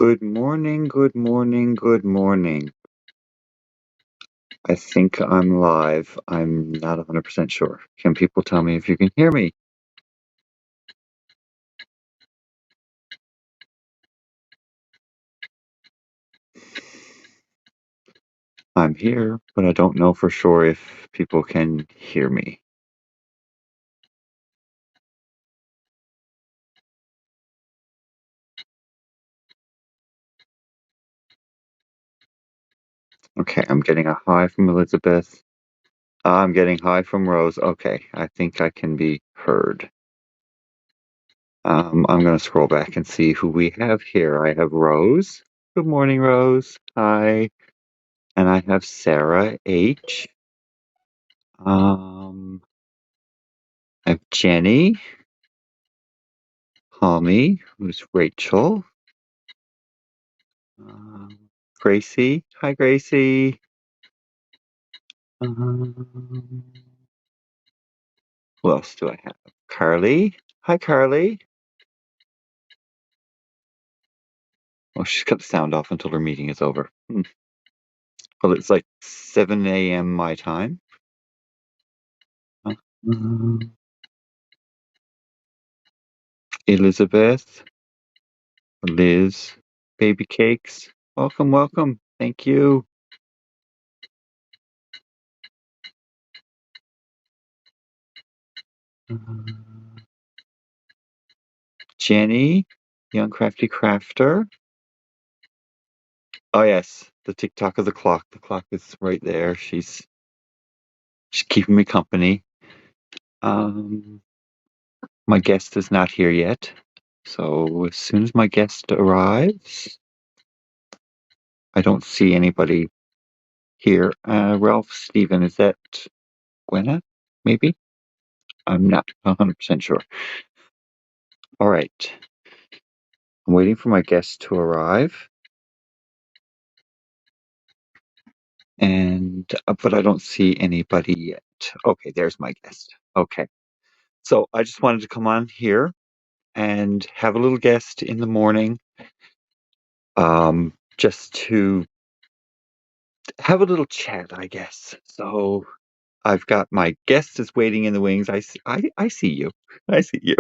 Good morning, good morning, good morning. I think I'm live. I'm not 100% sure. Can people tell me if you can hear me? I'm here, but I don't know for sure if people can hear me. Okay, I'm getting a hi from Elizabeth. I'm getting hi from Rose. Okay, I think I can be heard. I'm going to scroll back and see who we have here. I have Rose. Good morning, Rose. Hi. And I have Sarah H. I have Jenny. Tommy, who's Rachel. Gracie. Hi, Gracie. Who else do I have? Carly. Hi, Carly. Oh, she's got the sound off until her meeting is over. Well, it's like 7 a.m. my time. Elizabeth. Liz. Baby Cakes. Welcome, welcome. Thank you. Jenny. Young Crafty Crafter. Oh, yes. The tick-tock of the clock. The clock is right there. She's keeping me company. My guest is not here yet. So as soon as my guest arrives, I don't see anybody here. Ralph Steven, is that Gwenna? Maybe? I'm not 100% sure. All right. I'm waiting for my guest to arrive. But I don't see anybody yet. Okay, there's my guest. Okay. So I just wanted to come on here and have a little guest in the morning, just to have a little chat, I guess. So I've got my guest is waiting in the wings. I see you. I see you.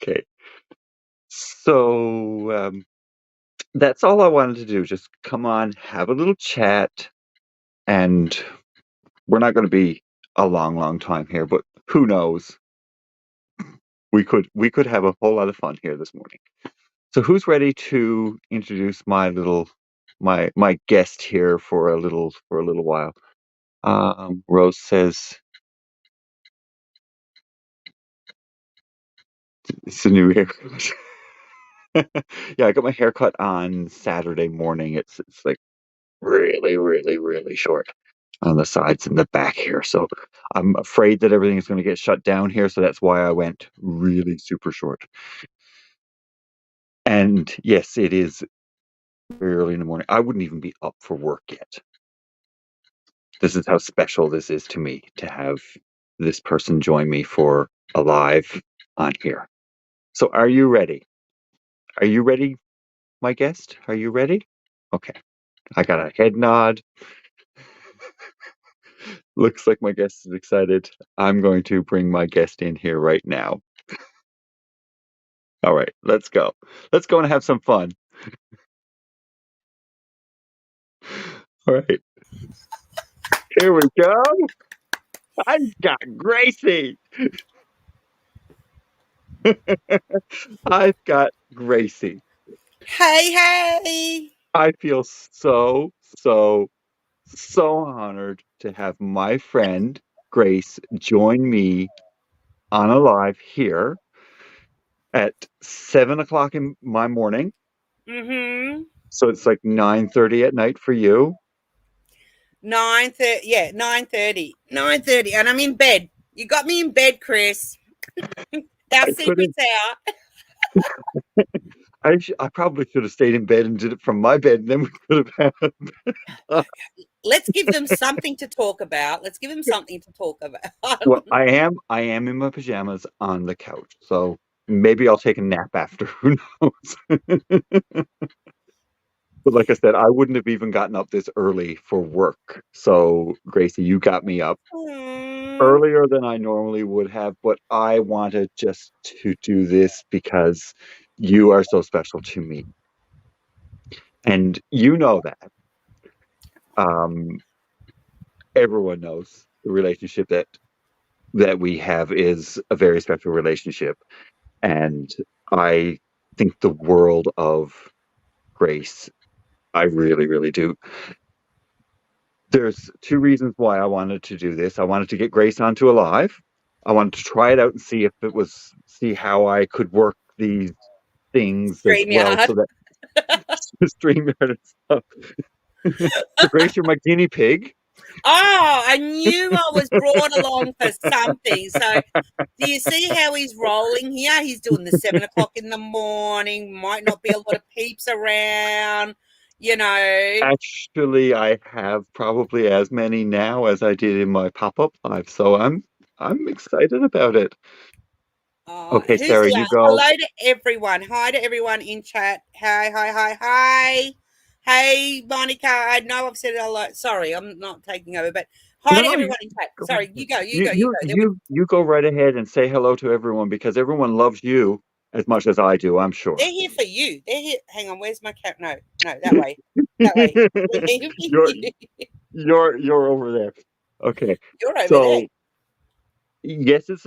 Okay. So that's all I wanted to do. Just come on, have a little chat, and we're not going to be a long, long time here, but who knows? We could have a whole lot of fun here this morning. So who's ready to introduce my guest here for a little while? Rose says it's a new haircut. Yeah, I got my haircut on Saturday morning. It's like really, really, really short on the sides and the back here. So I'm afraid that everything is going to get shut down here. So that's why I went really super short. And yes, it is very early in the morning. I wouldn't even be up for work yet. This is how special this is to me to have this person join me for a live on here. So are you ready? Are you ready, my guest? Are you ready? Okay. I got a head nod. Looks like my guest is excited. I'm going to bring my guest in here right now. All right, let's go. Let's go and have some fun. All right. Here we go. I've got Gracie. I've got Gracie. Hey, hey. I feel so, so, so honored to have my friend Grace join me on a live here at 7 o'clock in my morning. Mm-hmm. So it's like 9:30 at night for you. 9:30. Yeah, 9:30. 9:30. And I'm in bed. You got me in bed, Chris. Our I could secret's out. I probably should have stayed in bed and did it from my bed, and then we could have had. Let's give them something to talk about. Let's give them something to talk about. Well, I am in my pajamas on the couch, so maybe I'll take a nap after. Who knows? But like I said, I wouldn't have even gotten up this early for work. So, Gracie, you got me up Aw. earlier than I normally would have, but I wanted just to do this because you are so special to me. And you know that. Um, everyone knows the relationship that we have is a very special relationship. And I think the world of Grace. I really, really do. There's two reasons why I wanted to do this. I wanted to get Grace onto Alive. I wanted to try it out and see how I could work these things as well, StreamYard. so that StreamYard and stuff. So Grace, you're my guinea pig. Oh, I knew I was brought along for something. So, do you see how he's rolling here? He's doing the 7 o'clock in the morning. Might not be a lot of peeps around, you know. Actually, I have probably as many now as I did in my pop-up live, so I'm excited about it. Okay, Who's Sarah, you last? go. Hello to everyone. Hi to everyone in chat. Hi, hi, hi, hi. Hey, Monica. I know I've said hello. Sorry, I'm not taking over, but hi to No, everyone in chat. go Sorry, ahead. you go, you go, you go. You go right ahead and say hello to everyone because everyone loves you as much as I do, I'm They're sure. here for you. They're here. Hang on, where's my cat? No, no, that way. That way. They're here for You're you. you're over there. Okay. You're over there. So yes, it's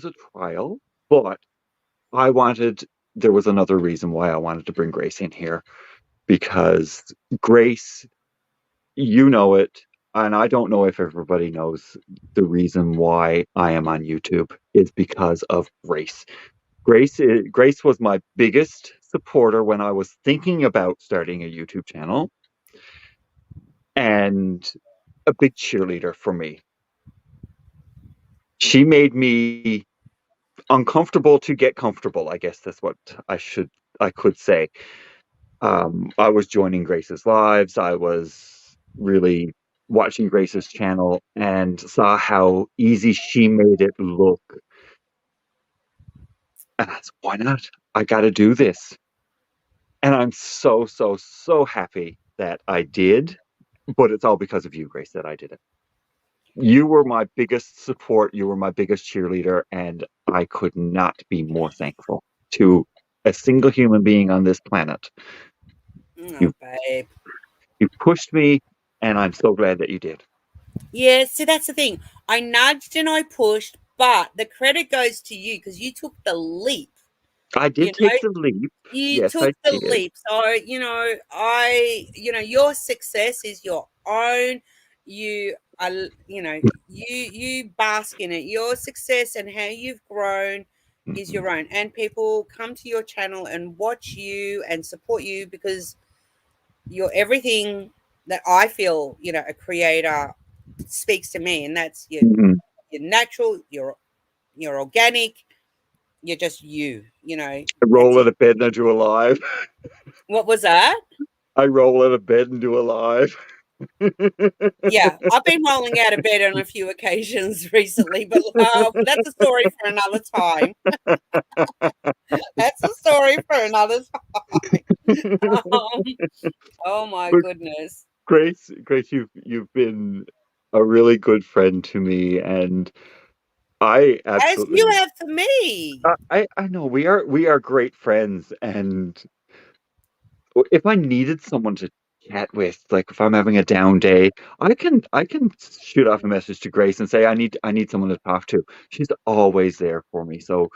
a trial, but I wanted there was another reason why I wanted to bring Grace in here because Grace, you know it, and I don't know if everybody knows the reason why I am on YouTube is because of Grace. Grace was my biggest supporter when I was thinking about starting a YouTube channel and a big cheerleader for me. She made me uncomfortable to get comfortable, I guess that's what I could say. I was joining Grace's lives. I was really watching Grace's channel and saw how easy she made it look. And I said, why not? I got to do this. And I'm so, so, so happy that I did. But it's all because of you, Grace, that I did it. You were my biggest support. You were my biggest cheerleader. And I could not be more thankful to a single human being on this planet. Oh, You, babe. you pushed me, and I'm so glad that you did. Yeah, see, that's the thing. I nudged and I pushed, but the credit goes to you because you took the leap. I You did know, take the leap. you Yes, took I the did. leap. So, your success is your own. You are, you bask in it. Your success and how you've grown is Mhm. your own. And people come to your channel and watch you and support you because you're everything that I feel, a creator speaks to me. And that's Mhm. you're natural, you're organic, you're just you. I That's roll out it. of bed and I do a live. What was that? I roll out of bed and do a live. Yeah, I've been rolling out of bed on a few occasions recently, but that's a story for another time. That's a story for another time. Um, oh my But goodness. Grace, you've been a really good friend to me, and I As you absolutely have for me. I know we are great friends, and if I needed someone to chat with, like if I'm having a down day, I can shoot off a message to Grace and say I need someone to talk to. She's always there for me. So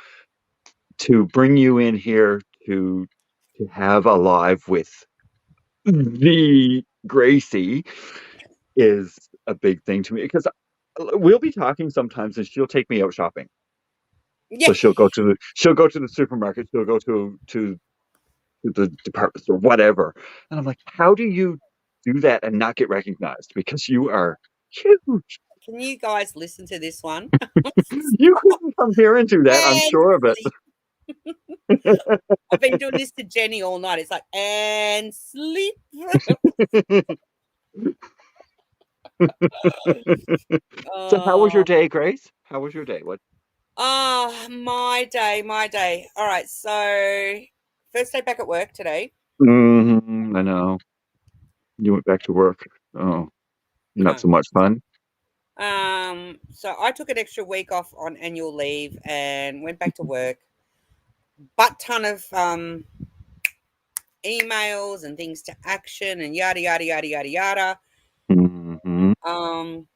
to bring you in here to have a live with the Gracie is a big thing to me because we'll be talking sometimes and she'll take me out shopping. Yeah. So she'll go to the supermarket, she'll go to the department store, whatever. And I'm like, how do you do that and not get recognized? Because you are huge. Can you guys listen to this one? You couldn't come here and do that, I'm And sure of sleep. I've been doing this to Jenny all night. It's like, and sleep. it. So how was your Oh, day, Grace? How was your day? What? Oh, my day, my day. All right, so first day back at work today. I know. You went back to work. Oh, I not know. so much fun. So I took an extra week off on annual leave and went back to work. Butt ton of emails and things to action and yada yada yada yada yada. Hmm. Um,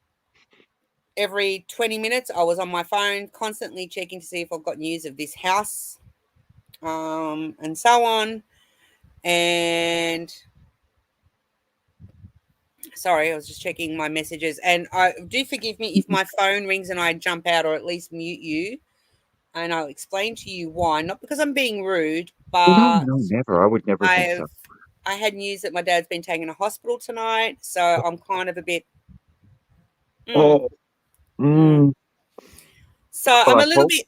every 20 minutes, I was on my phone, constantly checking to see if I've got news of this house, and so on. And sorry, I was just checking my messages. And I do forgive me if my phone rings and I jump out or at least mute you. And I'll explain to you why. Not because I'm being rude, No, but no, never. I would never think so. I've I had news that my dad's been taken to hospital tonight, so I'm kind of a bit. Mm, Oh, mm. mm. So Well, I'm I a little hope. bit.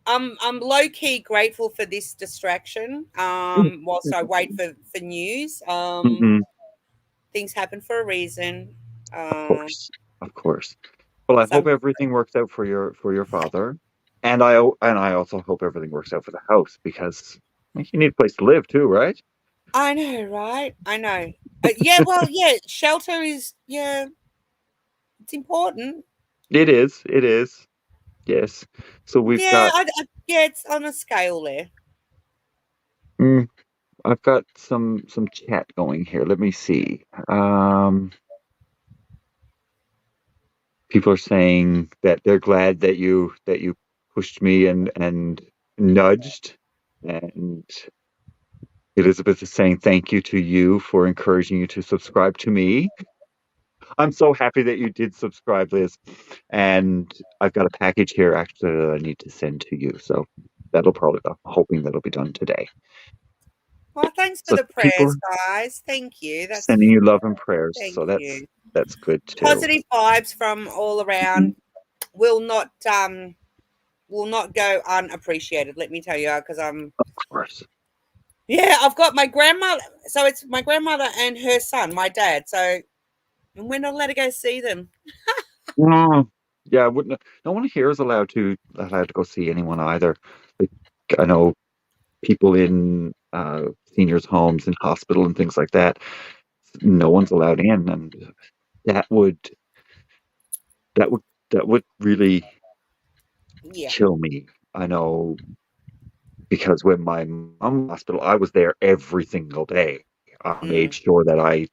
I'm low key grateful for this distraction. Whilst I wait for news. Hmm. Things happen for a reason. Of Uh, course, of course. Well, I hope some everything works out for your father, and I also hope everything works out for the house because you need a place to live too, right? I know, right? I know. Yeah, well, yeah. Shelter is it's important. It is. It is. Yes. So we've Yeah, got. yeah, it's on a scale there. Mm, I've got some chat going here. Let me see. People are saying that they're glad that you pushed me and nudged, and Elizabeth is saying thank you to you for encouraging you to subscribe to me. I'm so happy that you did subscribe, Liz. And I've got a package here actually that I need to send to you. So I'm hoping that'll be done today. Well, thanks for So the people prayers, are guys. Thank you. sending you love and prayers. Thank So you. that's good too. Positive vibes from all Mhm. around will not go unappreciated. Let me tell you, because Of course. yeah, I've got my grandmother. So it's my grandmother and her son, my dad. So and we're not allowed to go see them. Mm. Yeah, I wouldn't. No one here is allowed to go see anyone either. Like, I know people in seniors' homes and hospital and things like that. No one's allowed in, and that would that would that would really Yeah. kill me. I know because when my mom was in hospital, I was there every single day. I made Mm, sure that I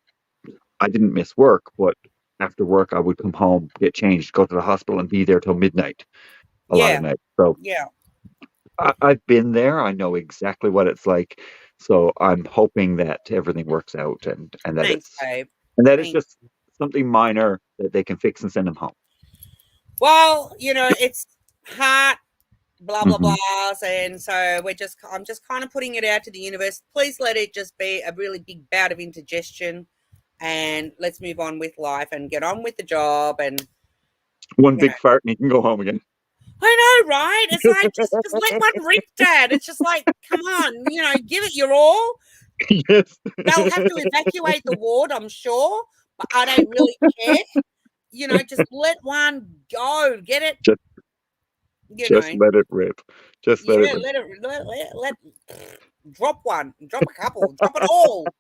didn't miss work, but after work I would come home, get changed, go to the hospital, and be there till midnight a lot of yeah. nights. So Yeah. I've been there. I know exactly what it's like. So I'm hoping that everything works out and that Thanks, it's babe. and that it's Thank. just something minor that they can fix and send them home. Well, it's heart blah blah Hmm. blahs, and so I'm just kind of putting it out to the universe. Please let it just be a really big bout of indigestion, and let's move on with life and get on with the job. And One you know, big fart and you can go home again. I know, right? It's like just let one rip, Dad. It's just like, come on, give it your all. Yes. They'll have to evacuate the ward, I'm sure, but I don't really care. Just let one go. Get it, just you just know. let it rip. Just let it Yeah, rip. let drop one, drop a couple, drop it all.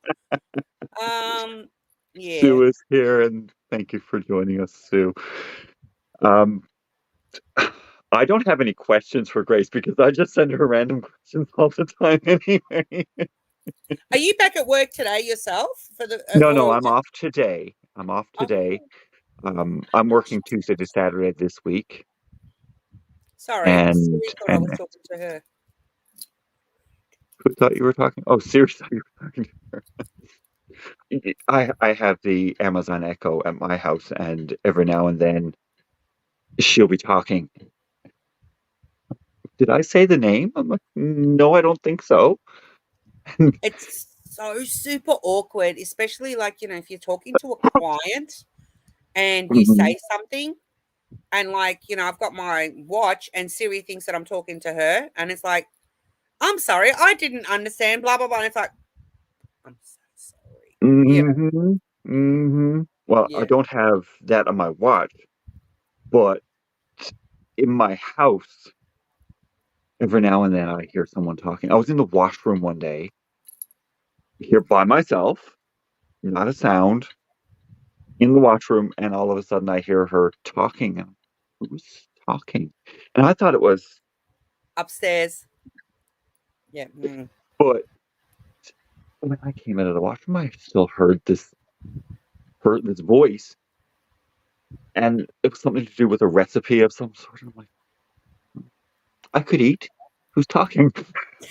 Um, yeah. Sue is here, and thank you for joining us, Sue. Um, I don't have any questions for Grace because I just send her random questions all the time anyway. Are you back at work today yourself for the No, no, or I'm off today. I'm off today. oh, I'm working Tuesday to Saturday this week, sorry, and Siri thought I and was talking to her. who thought you were talking? Oh, seriously, you were talking to her. I have the Amazon Echo at my house, and every now and then she'll be talking. Did I say the name? I'm like, no, I don't think so. It's so super awkward, especially like, if you're talking to a client and you Mhm. say something and like, I've got my watch and Siri thinks that I'm talking to her and it's like, I'm sorry, I didn't understand, blah, blah, blah. And it's like, I'm so sorry. Mhm. Mhm. Well, I Yeah. don't have that on my watch, but in my house. every now and then I hear someone talking. I was in the washroom one day, here by myself, not a sound, in the washroom, and all of a sudden I hear her talking. And who's talking? And I thought it was, Upstairs. Yeah. Mm. but when I came out of the washroom, I still heard this voice, and it was something to do with a recipe of some sort. And I'm like, I could eat. Who's talking?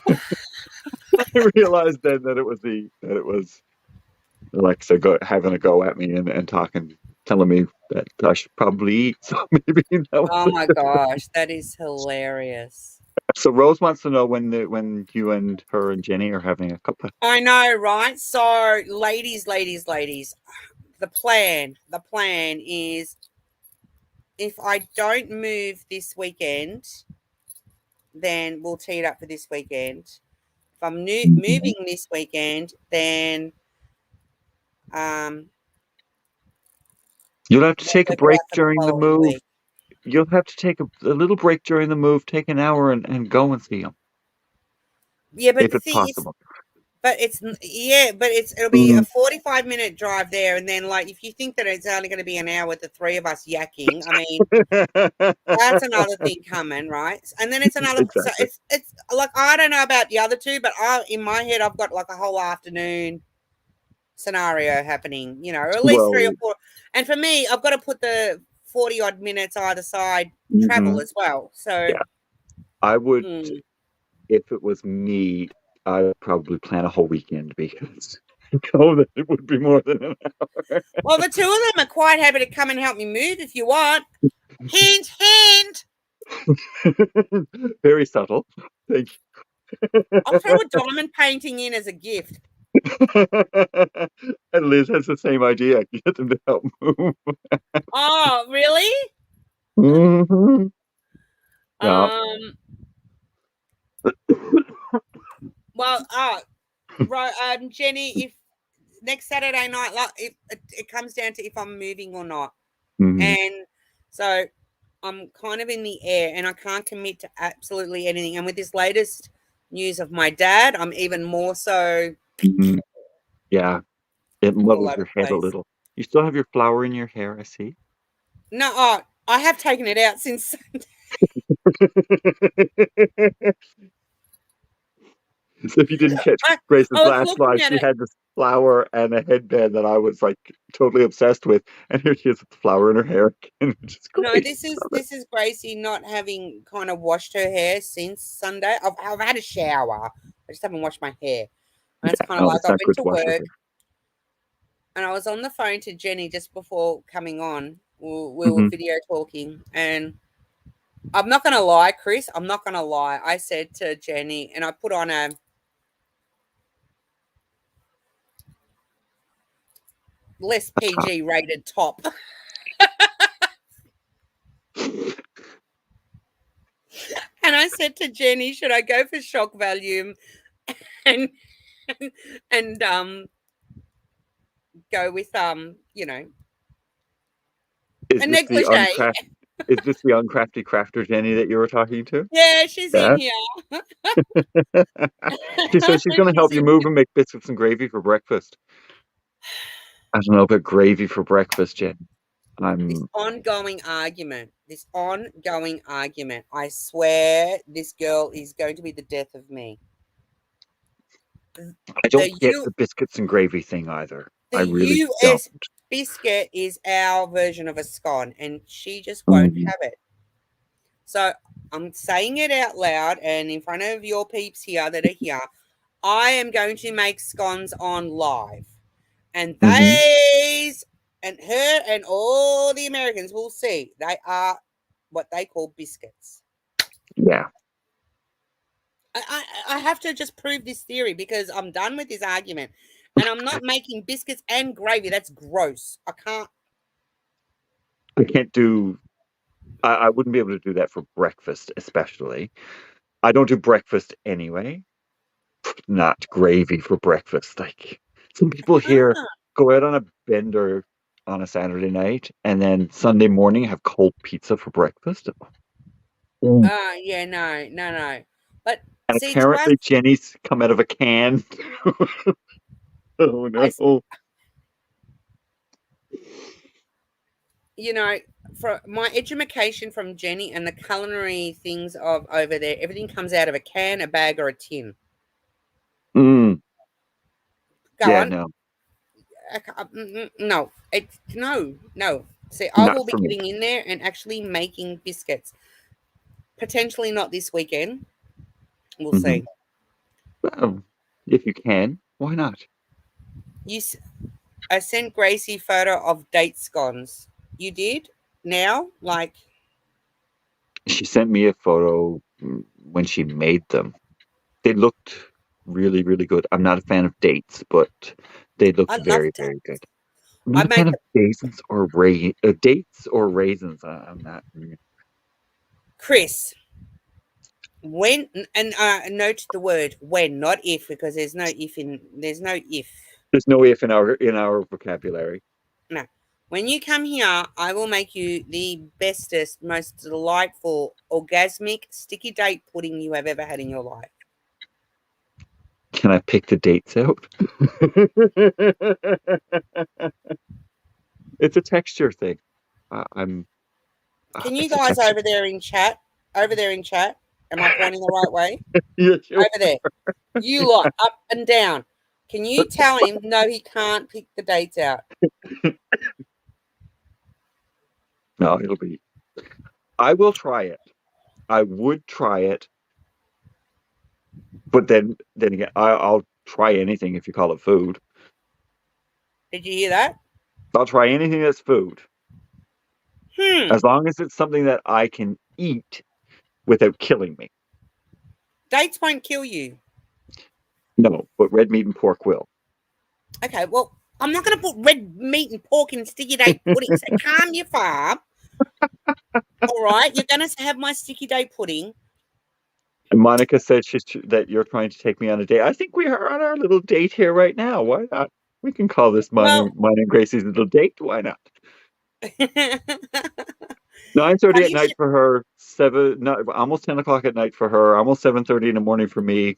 I realized then that it was Alexa having a go at me and talking, telling me that I should probably eat. So maybe that was Oh it. my gosh, that is hilarious. So Rose wants to know when you and her and Jenny are having a cuppa. I know, right? So, ladies, the plan is if I don't move this weekend, then we'll tee it up for this weekend. If I'm moving this weekend, then You'll have to take a work it break out for the during the following move. week. You'll have to take a little break during the move, take an hour and go and see them Yeah, but if the it's thing is, possible. it'll be a 45-minute drive there, and then like if you think that it's only going to be an hour with the three of us yakking, I mean, that's another thing coming, right? And then it's another. So Exactly. it's like I don't know about the other two, but in my head I've got like a whole afternoon scenario happening, or at least 3 or Well, 4. And for me, I've got to put the 40 odd minutes either side travel mhm, as well. So yeah, I would. mm. If it was me, I would probably plan a whole weekend because I know that it would be more than an hour. Well, the two of them are quite happy to come and help me move if you want. Hint, hint. Very subtle. Thank I'll throw a diamond painting in as a gift. you. And Liz has the same idea. Get them to help move. Oh, really? Mhm. Yeah. Um. Well, right, Jenny. If next Saturday night, like, if it comes down to if I'm moving or not, Mhm. and so I'm kind of in the air, and I can't commit to absolutely anything. And with this latest news of my dad, I'm even more so Mhm. Yeah. It all muddles over your the head a place. little. You still have your flower in your hair, I see. No, I have taken it out since. So if you didn't catch I, Grace's I was last looking live, at she it. had this flower and a headband that I was like totally obsessed with, and here she is with the flower in her hair, and which is No, great. Love it. this is Gracie not having kind of washed her hair since Sunday. I've had a shower. I just haven't washed my hair. And it's Yeah, kind of no, like it's I not went good to to wash your work hair. and I was on the phone to Jenny just before coming on. We were Hmm. video talking, and I'm not gonna lie, Chris. I'm not gonna lie. I said to Jenny, and I put on a less PG rated top, and I said to Jenny, should I go for shock value and and go with Is a this the negligee? uncrafty crafter Jenny that you were talking to? Yeah, she's in Yeah. here. She says she's going to She's help you in move and make biscuits and gravy for breakfast. I don't know about gravy for breakfast, Jenny. this I'm. ongoing argument. This ongoing argument. I swear this girl is going to be the death of me. I The don't get U the biscuits and gravy thing either. I the really don't. US biscuit is our version of a scone, and she just won't Mhm. have it. So I'm saying it out loud and in front of your peeps here that are here. I am going to make scones on live. And Mhm. they and her and all the Americans will see they are what they call biscuits. Yeah. I have to just prove this theory because I'm done with this argument. And I'm not making biscuits and gravy. That's gross. I can't. I can't do. I wouldn't be able to do that for breakfast, especially. I don't do breakfast anyway. Not gravy for breakfast. Like some people here Can't. go out on a bender on a Saturday night and then Sunday morning have cold pizza for breakfast. Mm. Yeah, no. But And see, to us, apparently Jenny's come out of a can. Oh I, no. you know, for my education from Jenny and the culinary things of over there, everything comes out of a can, a bag, or a tin. Mm, Go yeah, on. no. No, it's no. See, I Not will be for me. getting in there and actually making biscuits. Potentially not this weekend. We'll Hmm. see. Well, if you can, why not? You, I sent Gracie photo of date scones. You did now, like She sent me a photo when she made them. They looked really, really good. I'm not a fan of dates, but they looked I love very, that. very good. I'm I not a fan made of the dates or raisins. I'm not. Chris. When and note the word when, not if, because there's no if. There's no if in our vocabulary. No. When you come here, I will make you the bestest, most delightful, orgasmic sticky date pudding you have ever had in your life. Can I pick the dates out? It's a texture thing. I'm. Can you It's a guys texture. over there in chat? Over there in chat. Am I pointing the right way? Yeah, sure. Over there. You lot, up and down. Can you tell him no, he can't pick the dates out? No, it'll be. I will try it. I would try it, but then again, I'll try anything if you call it food. Did you hear that? I'll try anything that's food, Hmm. as long as it's something that I can eat without killing me. Dates won't kill you. No, but red meat and pork will. Okay, well, I'm not going to put red meat and pork in sticky date pudding. So calm your farm. All right, you're going to have my sticky date pudding. And Monica said that you're trying to take me on a date. I think we are on our little date here right now. Why not? We can call this Well, mine and Gracie's little date. Why not? well, 9:30 at you night should. for her. Almost 10 o'clock at night for her. Almost 7:30 in the morning for me.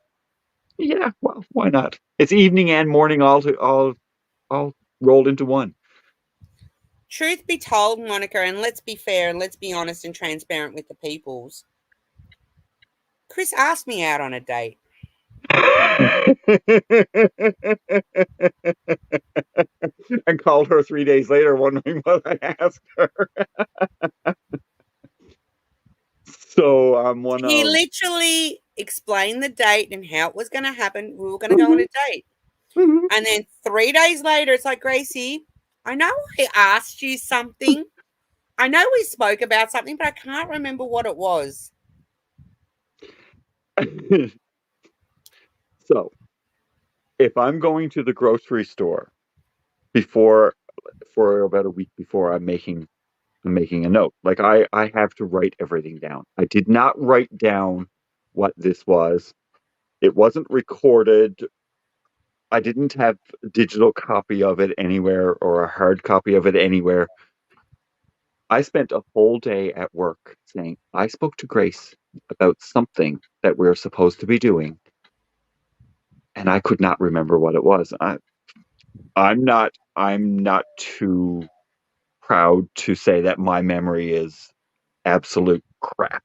Yeah, well, why not? It's evening and morning all rolled into one. Truth be told, Monica, and let's be fair and let's be honest and transparent with the peoples. Chris asked me out on a date. And called her 3 days later, wondering what I asked her. So I'm one He of. literally explained the date and how it was going to happen. We were going to go on Mhm, a date. mhm. And then 3 days later, it's like, Gracie, I know I asked you something. I know we spoke about something, but I can't remember what it was. So if I'm going to the grocery store before for about a week before I'm making a note. Like I have to write everything down. I did not write down what this was. It wasn't recorded. I didn't have a digital copy of it anywhere or a hard copy of it anywhere. I spent a whole day at work saying, I spoke to Grace about something that we're supposed to be doing, and I could not remember what it was. I'm not too proud to say that my memory is absolute crap.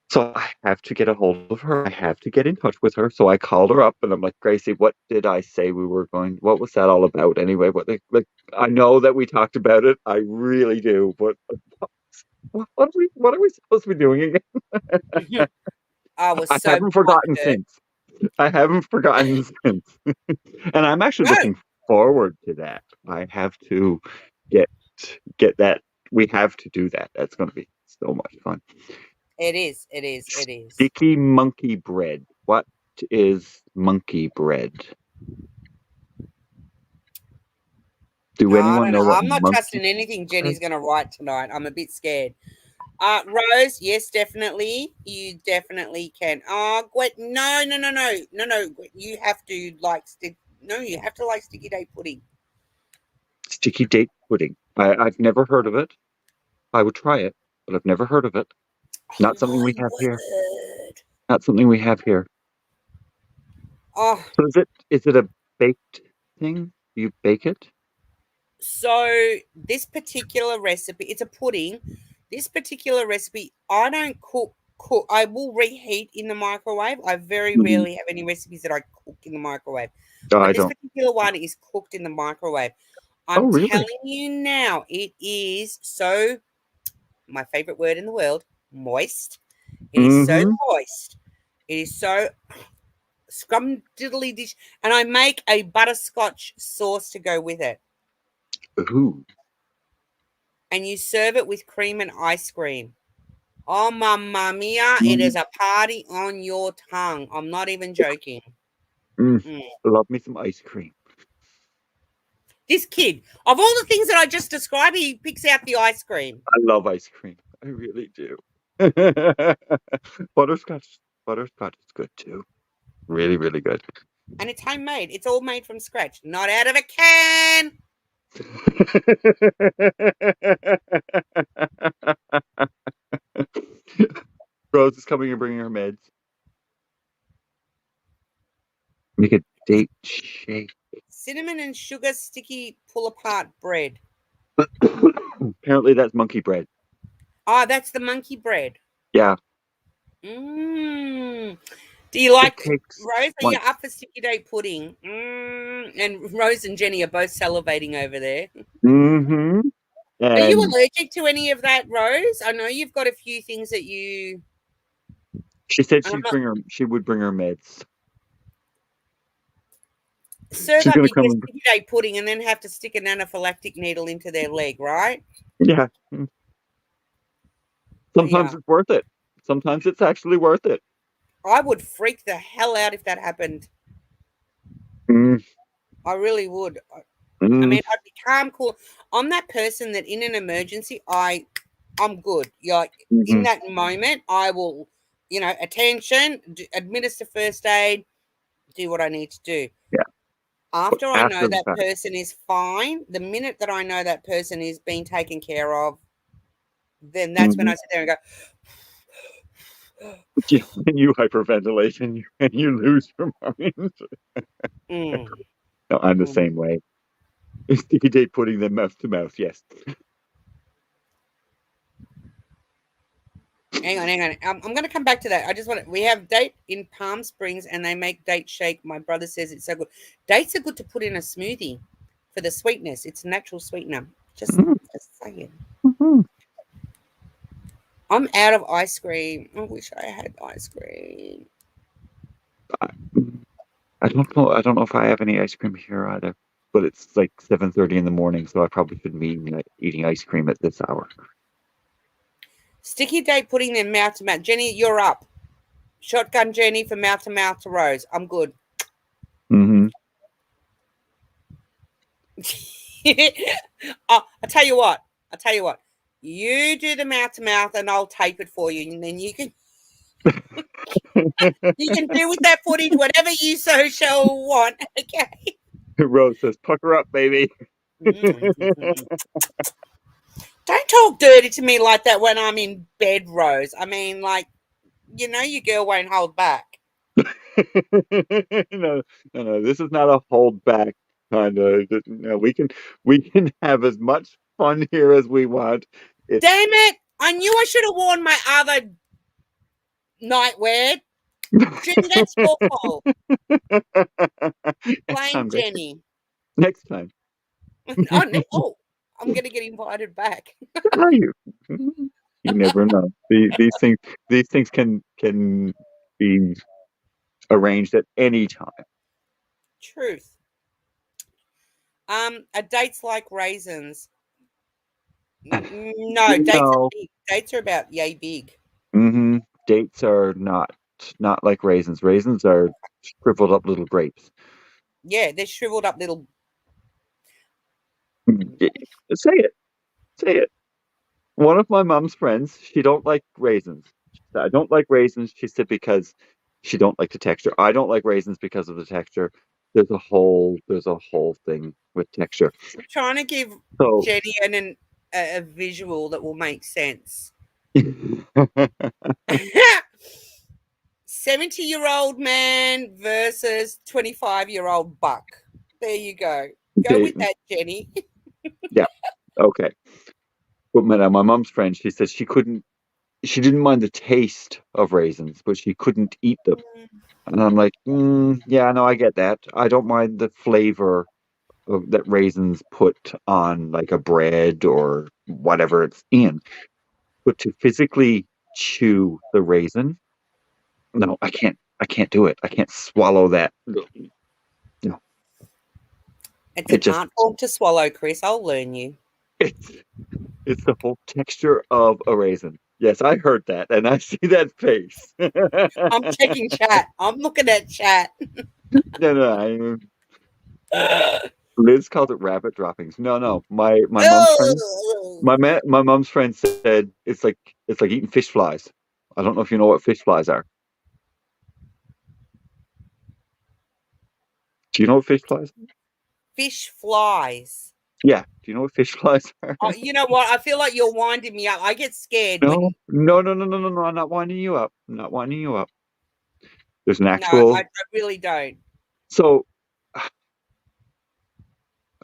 So I have to get a hold of her. I have to get in touch with her. So I called her up and I'm like, Gracie, what did I say we were going? What was that all about anyway? Like I know that we talked about it. I really do. But what are we supposed to be doing again? I was I so haven't blunt forgotten with her. since. I haven't forgotten since. And I'm actually No, looking forward to that. I have to get get that. We have to do that. That's going to be so much fun. it is. It is. It is. Sticky monkey bread. What is monkey bread? Do I anyone don't know know. what I'm not monkey trusting anything bread? Jenny's going to write tonight. I'm a bit scared. Rose, yes, definitely. You definitely can. Oh, wait, no, no, no, no, no, no. You have to like No, you have to like sticky date pudding. Sticky date pudding. I've never heard of it. I would try it, but I've never heard of it. Oh Not something my we have here. word! Not something we have here. Oh, So is it a baked thing? Do you bake it? so this particular recipe, it's a pudding. This particular recipe, I don't cook. I will reheat in the microwave. I very Mhm. rarely have any recipes that I cook in the microwave. Oh, But I this don't. particular one is cooked in the microwave. Oh, I'm really? telling you now, it is so, my favorite word in the world, moist. It is so Mm-hmm. moist. It is so scrumdiddly dish. And I make a butterscotch sauce to go with it. Ooh. And you serve it with cream and ice cream. Oh, mamma mia, it Mm, is a party on your tongue. I'm not even joking. mm. Mm. Love me some ice cream. This kid, of all the things that I just described, he picks out the ice cream. I love ice cream. I really do. Butterscotch. Butterscotch is good too. Really, really good. And it's homemade. It's all made from scratch, not out of a can. Rose is coming and bringing her meds. Make a date shake. Cinnamon and sugar sticky pull apart bread. Apparently that's monkey bread. Oh, that's the monkey bread. Yeah. Mmm. Do you It like, takes Rose? Are you one. up for sticky date pudding? And Rose and Jenny are both salivating over there. Mm-hmm. Are you And allergic to any of that, Rose? I know you've got a few things that you. she said And I'm not. she would bring her meds. Serve She's up gonna your come and sticky date pudding and then have to stick an anaphylactic needle into their leg, right? yeah. Sometimes Yeah. it's worth it. Sometimes it's actually worth it. I would freak the hell out if that happened. Mm, I really would. I mm, mean, I'd be calm, cool. I'm that person that in an emergency, I'm good. Like in mhm. that moment, I will, attention, administer first aid, do what I need to do. Yeah. But After I know after the that fact, person is fine, the minute that I know that person is being taken care of, then that's when mhm. I sit there and go, And you hyperventilate and you lose your mind. mm, No, I'm the mm. same way. Sticky date putting them mouth to mouth. Yes. Hang on, hang on. I'm going to come back to that. I just want to. We have date in Palm Springs, and they make date shake. My brother says it's so good. Dates are good to put in a smoothie for the sweetness. It's a natural sweetener. Just, Mhm, just saying. mhm. I'm out of ice cream. I wish I had ice cream. I, I don't know. I don't know if I have any ice cream here either. But it's like 7:30 in the morning, so I probably shouldn't be eating ice cream at this hour. Sticky date putting them mouth to mouth. Jenny, you're up. Shotgun Jenny from mouth to Rose. I'm good. Mm-hmm. I'll tell you what. I'll tell you what. You do the mouth to mouth, and I'll tape it for you, and then you can do with that footage whatever you so shall want. Okay. Rose says, "Pucker up, baby." Don't talk dirty to me like that when I'm in bed, Rose. I mean, like, your girl won't hold back. No, no, no. This is not a hold back kind of. No, we can have as much fun here as we want. It's Damn it! I knew I should have worn my other nightwear. Jenny, that's your fault. next Blame time, Gretchen. Jenny. Next time. Oh, I'm gonna get invited back. Are you? You never know. These things can be arranged at any time. Truth. Are dates like raisins? No, dates are No. big. Dates are about yay big. Mm-hmm. Dates are not like raisins. Raisins are shriveled up little grapes. Yeah, they're shriveled up little. Y- Say it. Say it. One of my mom's friends, she don't like raisins. She said, I don't like raisins, she said, because she don't like the texture. I don't like raisins because of the texture. There's a whole thing with texture. I'm trying to give So Jenny a visual that will make sense. 70-year-old man versus 25-year-old buck. There you go. Go Okay. with that, Jenny. Yeah. Okay. But my mom's friend, she said she didn't mind the taste of raisins, but she couldn't eat them. And I'm like, yeah, no, I get that. I don't mind the flavor that raisins put on like a bread or whatever it's in. But to physically chew the raisin, no, I can't. I can't do it. I can't swallow that. No, It's it an just art form to swallow, Chris. I'll learn you. it's it's the whole texture of a raisin. Yes, I heard that, and I see that face. I'm checking chat. I'm looking at chat. No, Liz called it rabbit droppings. No. My mom's friend, Oh, my mom's friend said it's like eating fish flies. I don't know if you know what fish flies are. Do you know what fish flies are? fish flies. Yeah. Do you know what fish flies are? Oh, you know what? I feel like you're winding me up. I get scared No, when. no. I'm not winding you up. I'm not winding you up. There's an No, I actual. really don't. So I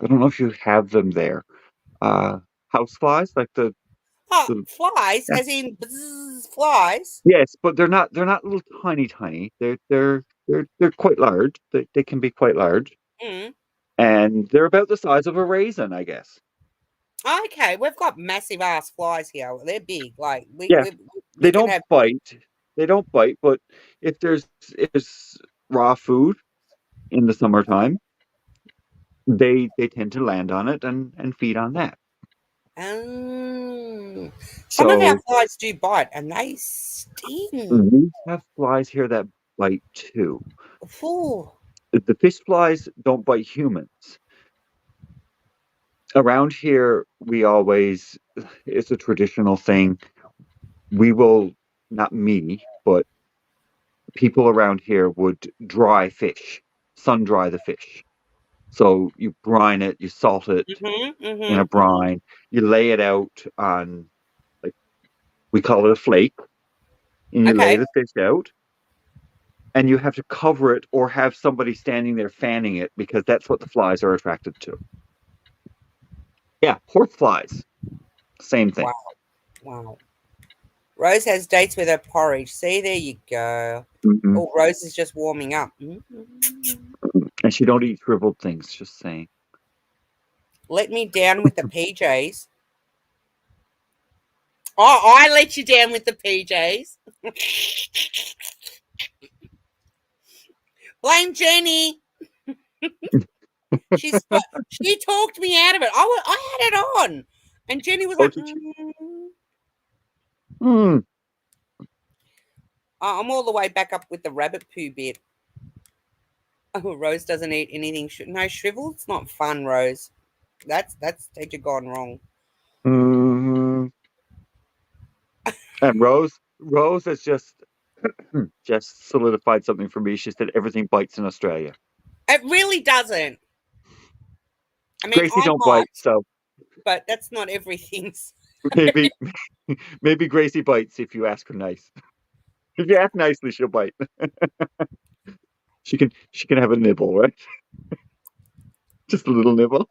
don't know if you have them there. House flies, like Oh, the flies, yeah. as in bzzz, flies. Yes, but they're not little tiny. They're quite large. They can be quite large, Mm. and they're about the size of a raisin, I guess. Okay, we've got massive ass flies here. They're big. Like we Yeah, we, they we can don't have. bite. They don't bite, but if there's raw food in the summertime, they tend to land on it and feed on that. Some of our So flies do bite, and they sting. we have flies here that bite too. Ooh. The fish flies don't bite humans. Around here, it's a traditional thing. We will, not me, but people around here would dry fish, sun dry the fish. So you brine it, you salt it in a Mhm. brine, you lay it out on, like, we call it a flake, and you lay Okay. the fish out, and you have to cover it or have somebody standing there fanning it because that's what the flies are attracted to. Yeah, horse flies, same thing. Wow. Wow. Rose has dates with her porridge. See, there you go. Mhm. Oh, Rose is just warming up. And she don't eat shriveled things, just saying. Let me down with the PJs. Oh, I let you down with the PJs. Blame Jenny. She talked me out of it. I had it on, and Jenny was Oh, like, did you? Hmm. I'm all the way back up with the rabbit poo bit. Oh, Rose doesn't eat anything. No, shriveled. It's not fun, Rose. That's taken gone wrong. Mhm. And Rose has just solidified something for me. She said everything bites in Australia. It really doesn't. I mean, Gracie I don't might, bite, so but that's not everything. maybe maybe Gracie bites if you ask her nice. If you ask nicely, she'll bite. She can have a nibble, right? Just a little nibble.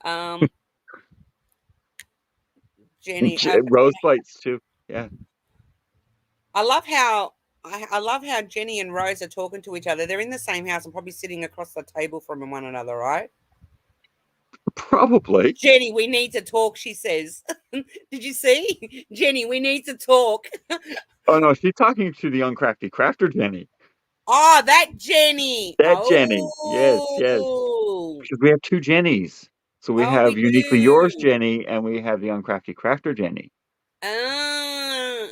um, Jenny, Rose bites too. Yeah. I love how I love how Jenny and Rose are talking to each other. They're in the same house and probably sitting across the table from one another, right? Probably. Jenny, we need to talk, she says. Did you see? Jenny, we need to talk. Oh no, she's talking to the uncrafty crafter Jenny. Oh, that Jenny. That Jenny. Yes. Oh. Because we have two Jennies. So we Oh, we have Uniquely Yours do. Jenny and we have the Uncrafty Crafter Jenny. Ah,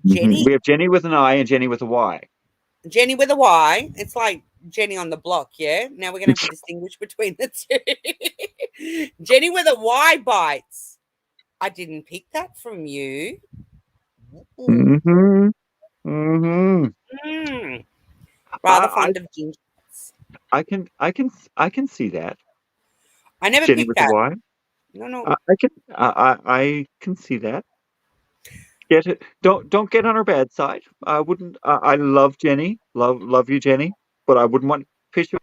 We Jenny. have Jenny with an I and Jenny with a Y. Jenny with a Y. It's like Jenny on the block, yeah? Now we're going to have to distinguish between the two. Jenny with a Y bites. I didn't pick that from you. Ooh. Mm-hmm. Mm-hmm. Mm. Rather I, fond of ginger. I can see that. I never Jenny picked with a that. Y. No. I can see that. Get it. Don't get on her bad side. I wouldn't. I love Jenny. Love you, Jenny. But I wouldn't want fish.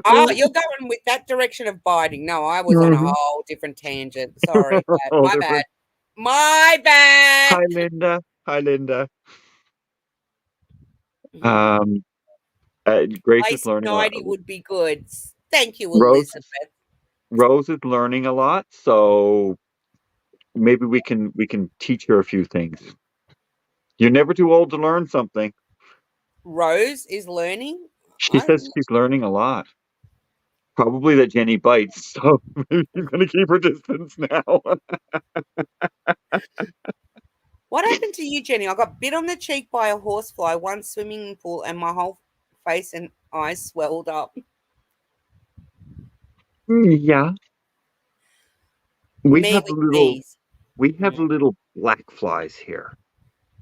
Oh, you're going with that direction of biting. No, I was on a Mhm. whole different tangent. Sorry. All My bad. different. My bad. Hi, Linda. Hi, Linda. Mhm. Um, Grace is Ice learning a lot. nighty would be good. Thank you, Rose Elizabeth. Rose is learning a lot, so maybe we can teach her a few things. You're never too old to learn something. Rose is learning. She I says don't. she's learning a lot. Probably that Jenny bites, so maybe she's gonna keep her distance now. What happened to you, Jenny? I got bit on the cheek by a horsefly once swimming pool, and my whole face and eyes swelled up. Yeah, we Me have with little bees. we have Mm. little black flies here,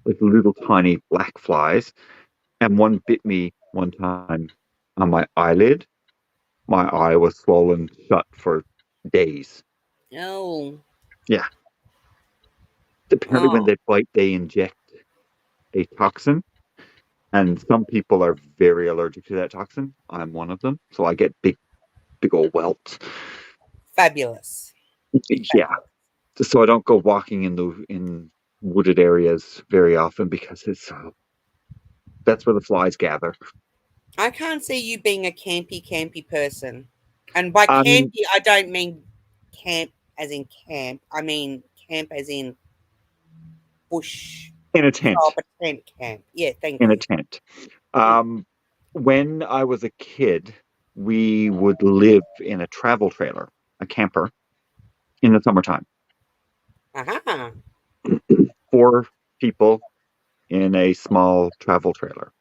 like little tiny black flies, and one bit me one time on my eyelid. My eye was swollen shut for days. Oh, Yeah. Apparently, when oh, they bite, they inject a toxin, and some people are very allergic to that toxin. I'm one of them, so I get big old welts. fabulous. Yeah, so I don't go walking in wooded areas very often because that's where the flies gather. I can't see you being a campy person. And by I'm campy, I don't mean camp as in camp. I mean camp as in bush, in a throw up tent. a tent camp. Yeah, thank In a you. tent. Mm. When I was a kid, we would live in a travel trailer, a camper, in the summertime. Aha. 4 people in a small travel trailer.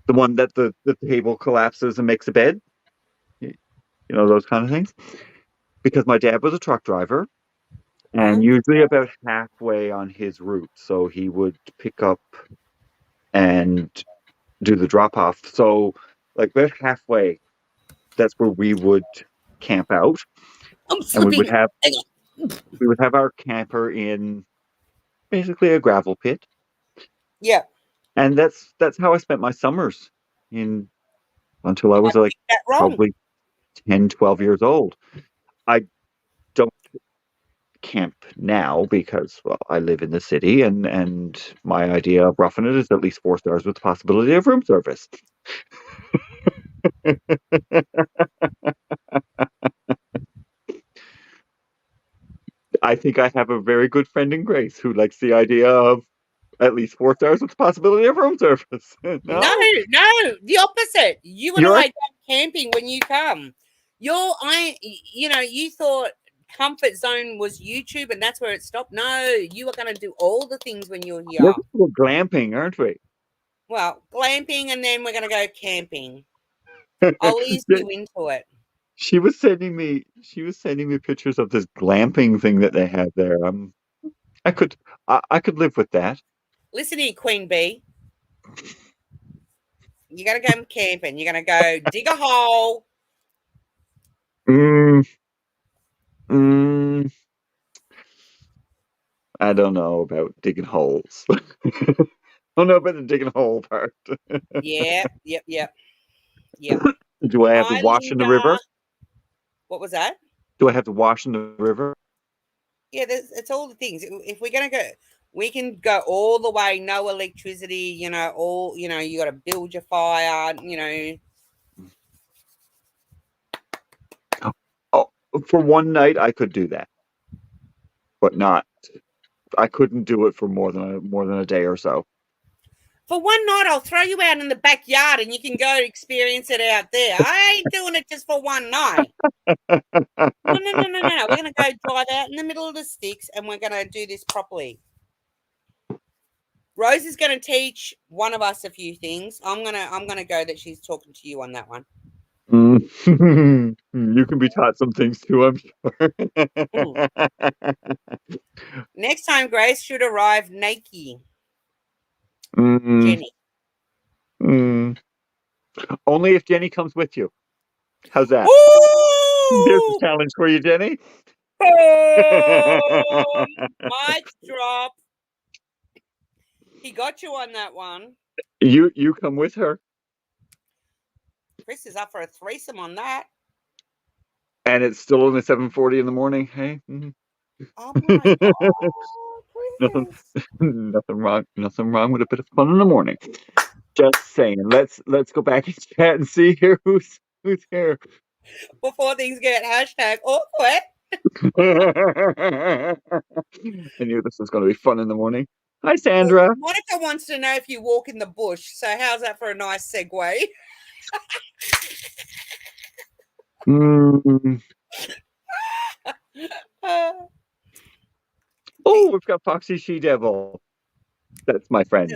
The one that the table collapses and makes a bed, those kind of things. Because my dad was a truck driver, and Uh-huh. usually about halfway on his route, so he would pick up and do the drop off. So, like about halfway, that's where we would camp out, I'm and slipping. Hang on. we would have our camper in basically a gravel pit, Yeah, and that's how I spent my summers in until I I was like picked that wrong. probably 10, 12 years old. I don't camp now because, well, I live in the city, and my idea of roughing it is at least 4 stars with the possibility of room service. I think I have a very good friend in Grace who likes the idea of at least 4 stars with the possibility of room service. No, No, no, the opposite. You and you're I go camping when you come. You thought comfort zone was YouTube and that's where it stopped. No, you are going to do all the things when you're we're here. glamping, aren't we? Well, glamping and then we're going to go camping. I'll ease Yeah, you into it. she was sending me pictures of this glamping thing that they had there. I could I could live with that. Listen here, Queen Bee. You're going to go camping. You're going to go dig a hole. Mm, mm, I don't know about digging holes. I don't know about the digging hole part. Yeah, yep, yep, yep. Do I have to Hi, wash in the Linda. river? What was that? Do I have to wash in the river? Yeah, it's all the things. If we're gonna go, we can go all the way, no electricity. You got to build your fire. Oh, for one night I could do that, but not. I couldn't do it for more than a day or so. For one night, I'll throw you out in the backyard, and you can go experience it out there. I ain't doing it just for one night. No, no, no, no, no. We're gonna go drive out in the middle of the sticks, and we're gonna do this properly. Rose is gonna teach one of us a few things. I'm gonna go that she's talking to you on that one. Mm. You can be taught some things too, I'm sure. Mm. Next time, Grace should arrive naked. Mm, Jenny. mm. Only if Jenny comes with you. How's that? Ooh! There's a Woo! challenge for you, Jenny. Boom! Mic drop. He got you on that one. You come with her. Chris is up for a threesome on that. And it's still only 7:40 in the morning. Hey. Oh my God, nothing, Chris. nothing wrong with a bit of fun in the morning. Just saying. Let's go back and chat and see here who's here. Before things get hashtag awkward. I knew this was going to be fun in the morning. Hi, Sandra. Well, Monica wants to know if you walk in the bush. So how's that for a nice segue? Oh, we've got Foxy She-Devil. That's my friend.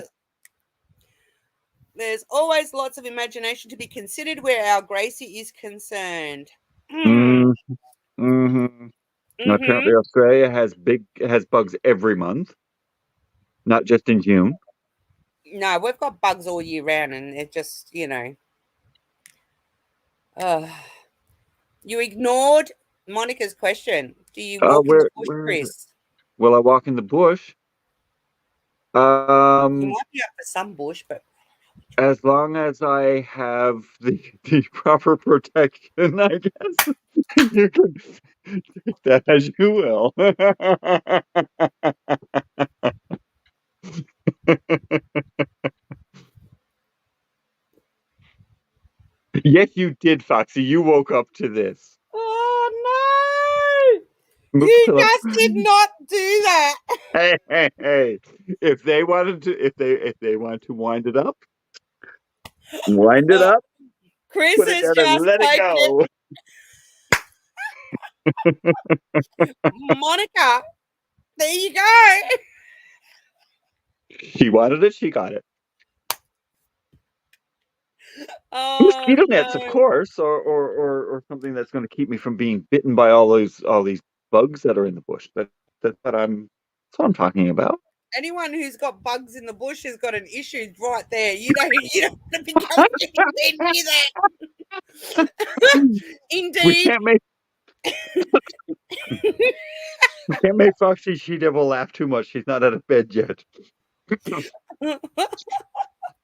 There's always lots of imagination to be considered where our Gracie is concerned. Apparently, Australia has bugs every month, not just in June. No, we've got bugs all year round, and it just, you ignored Monica's question. Do you walk in the bush, Chris? Will I walk in the bush? You might be up for some bush, but as long as I have the proper protection, I guess. You can take that as you will. Yes, you did, Foxy. You woke up to this. Oh no! You just did not do that. Hey! If they wanted to, if they want to wind it up, wind it up. Chris Put it has down and just let it go. Monica, there you go. She wanted it. She got it. Oh, mosquito nets, of course, or something that's going to keep me from being bitten by all these bugs that are in the bush. That's what I'm talking about. Anyone who's got bugs in the bush has got an issue right there. You don't want to be coming anywhere near that. Indeed. We can't make Foxy She-Devil laugh too much. She's not out of bed yet.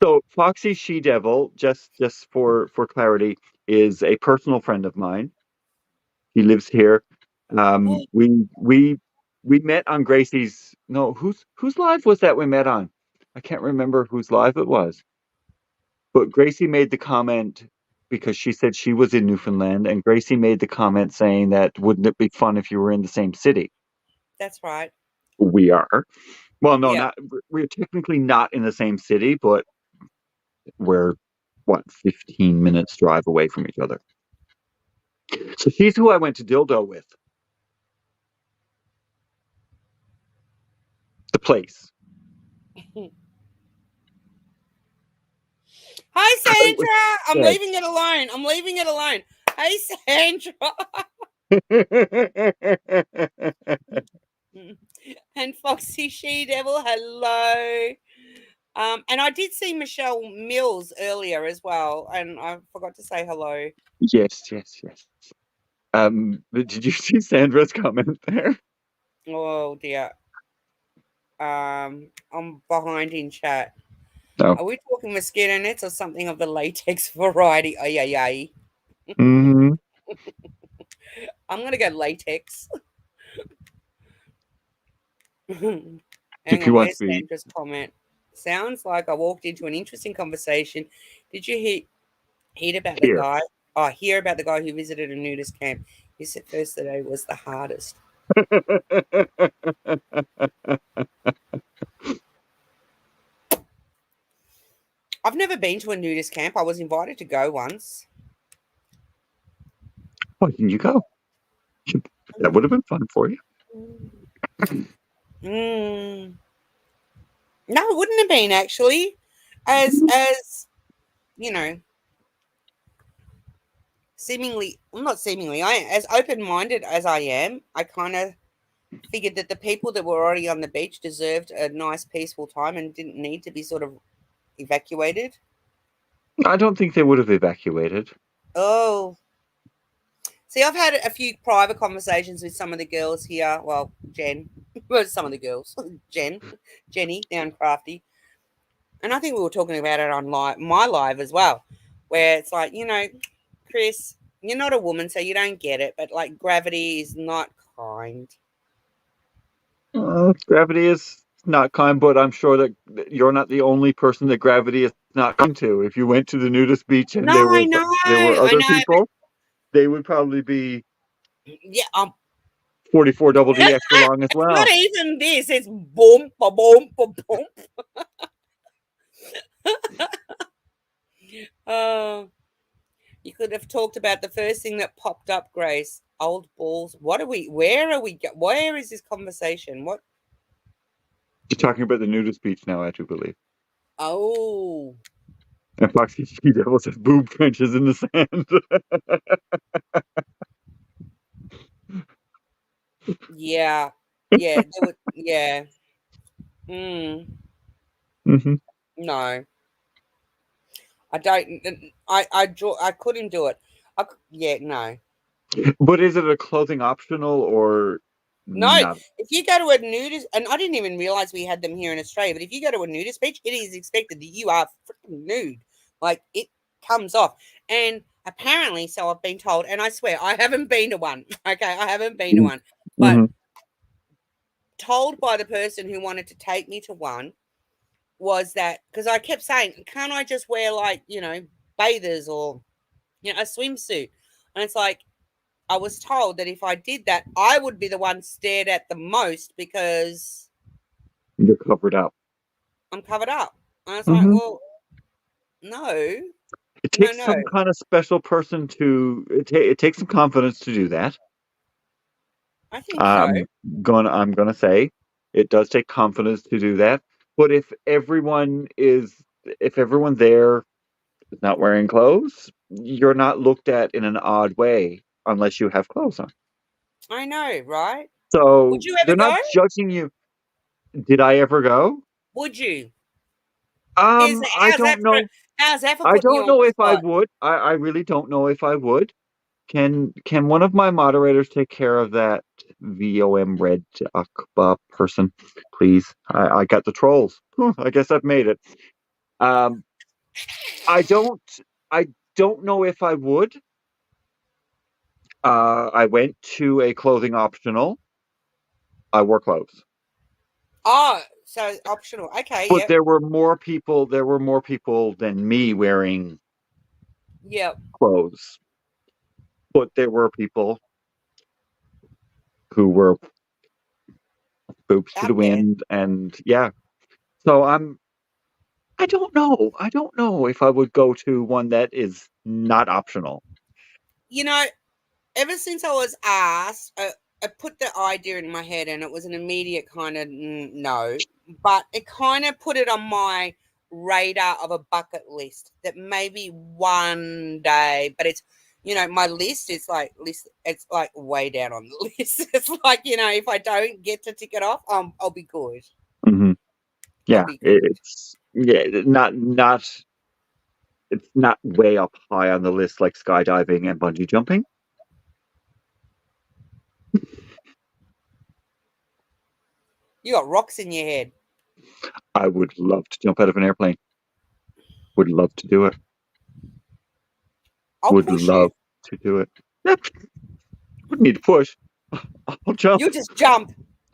So Foxy She-Devil, just for clarity, is a personal friend of mine. He lives here. We met on Gracie's. No, whose live was that we met on? I can't remember whose live it was. But Gracie made the comment because she said she was in Newfoundland, and Gracie made the comment saying that wouldn't it be fun if you were in the same city? That's right. We are. Well, no, Yeah. we're technically not in the same city, but we're 15 minutes drive away from each other. So she's who I went to Dildo with. The place. Hi, Sandra. I'm leaving it alone. Hey, Sandra. And Foxy She-Devil, hello. And I did see Michelle Mills earlier as well, and I forgot to say hello. Yes. Did you see Sandra's comment there? Oh dear. I'm behind in chat. No. Are we talking mosquito nets or something of the latex variety? Oh yeah. Mm-hmm. I'm gonna go latex. If you want to be. Sandra's comment. Sounds like I walked into an interesting conversation. Did you hear about the guy? Oh, hear about the guy who visited a nudist camp. He said first day was the hardest. I've never been to a nudist camp. I was invited to go once. Why didn't you go? That would have been fun for you. No, it wouldn't have been actually. As as open-minded as I am, I kind of figured that the people that were already on the beach deserved a nice peaceful time and didn't need to be sort of evacuated. I don't think they would have evacuated. Oh. See, I've had a few private conversations with some of the girls here. Well, Jen, well, some of the girls, Jenny, down Crafty, and I think we were talking about it on my live as well, where it's like, Chris, you're not a woman, so you don't get it, but like gravity is not kind. Gravity is not kind, but I'm sure that you're not the only person that gravity is not kind to. If you went to the nudist beach and No, I know, there were I other know, but people, they would probably be yeah, 44 double D extra long as it's not well. even this. It's boom, ba boom, ba boom. Oh, you could have talked about the first thing that popped up, Grace. Old balls. Where are we? Where is this conversation? What? You're talking about the nudist beach now, I do believe. Oh, And Foxy She Devils have boob trenches in the sand. yeah. Yeah, there would, yeah. Hmm. No. I don't. I couldn't do it. Yeah, no. But is it a clothing optional or No, not? if you go to a nudist, and I didn't even realize we had them here in Australia, but if you go to a nudist beach, it is expected that you are freaking nude. Like it comes off. And apparently, so I've been told, and I swear I haven't been to one. Okay, I haven't been to one, but Mm-hmm. told by the person who wanted to take me to one was that because I kept saying, can't I just wear like, bathers or, a swimsuit? And it's like, I was told that if I did that, I would be the one stared at the most because You're covered up. I'm covered up. And I was like, Hmm. well, no, It no, takes no. some kind of special person to. It takes some confidence to do that. I think so. I'm gonna say it does take confidence to do that. But if everyone there is not wearing clothes, you're not looked at in an odd way unless you have clothes on. I know, right? Would So you ever they're not go? judging you. Did I ever go? Would you? Here's Um, I how's that don't for know. how's that for I putting you don't on know the if I spot? would. I really don't know if I would. Can one of my moderators take care of that VOM red person, please? I got the trolls. I guess I've made it. Um, I don't I don't know if I would. I went to a clothing optional. I wore clothes, Oh, so optional. Okay, but yep, there were more people. There were more people than me wearing yep. clothes. But there were people who were boobs to Out the there. wind, and yeah. So I don't know. I don't know if I would go to one that is not optional. You know, ever since I was asked, I put the idea in my head and it was an immediate kind of no, but it kind of put it on my radar of a bucket list that maybe one day, but it's, my list is like it's like way down on the list. It's like, if I don't get to tick it off, I'll be good. Hmm. I'll Yeah, be good. it's not way up high on the list like skydiving and bungee jumping. You got rocks in your head. I would love to jump out of an airplane. Would love to do it. I'll Would push you. love to do it. Yep. Wouldn't need to push. I'll jump. You just jump.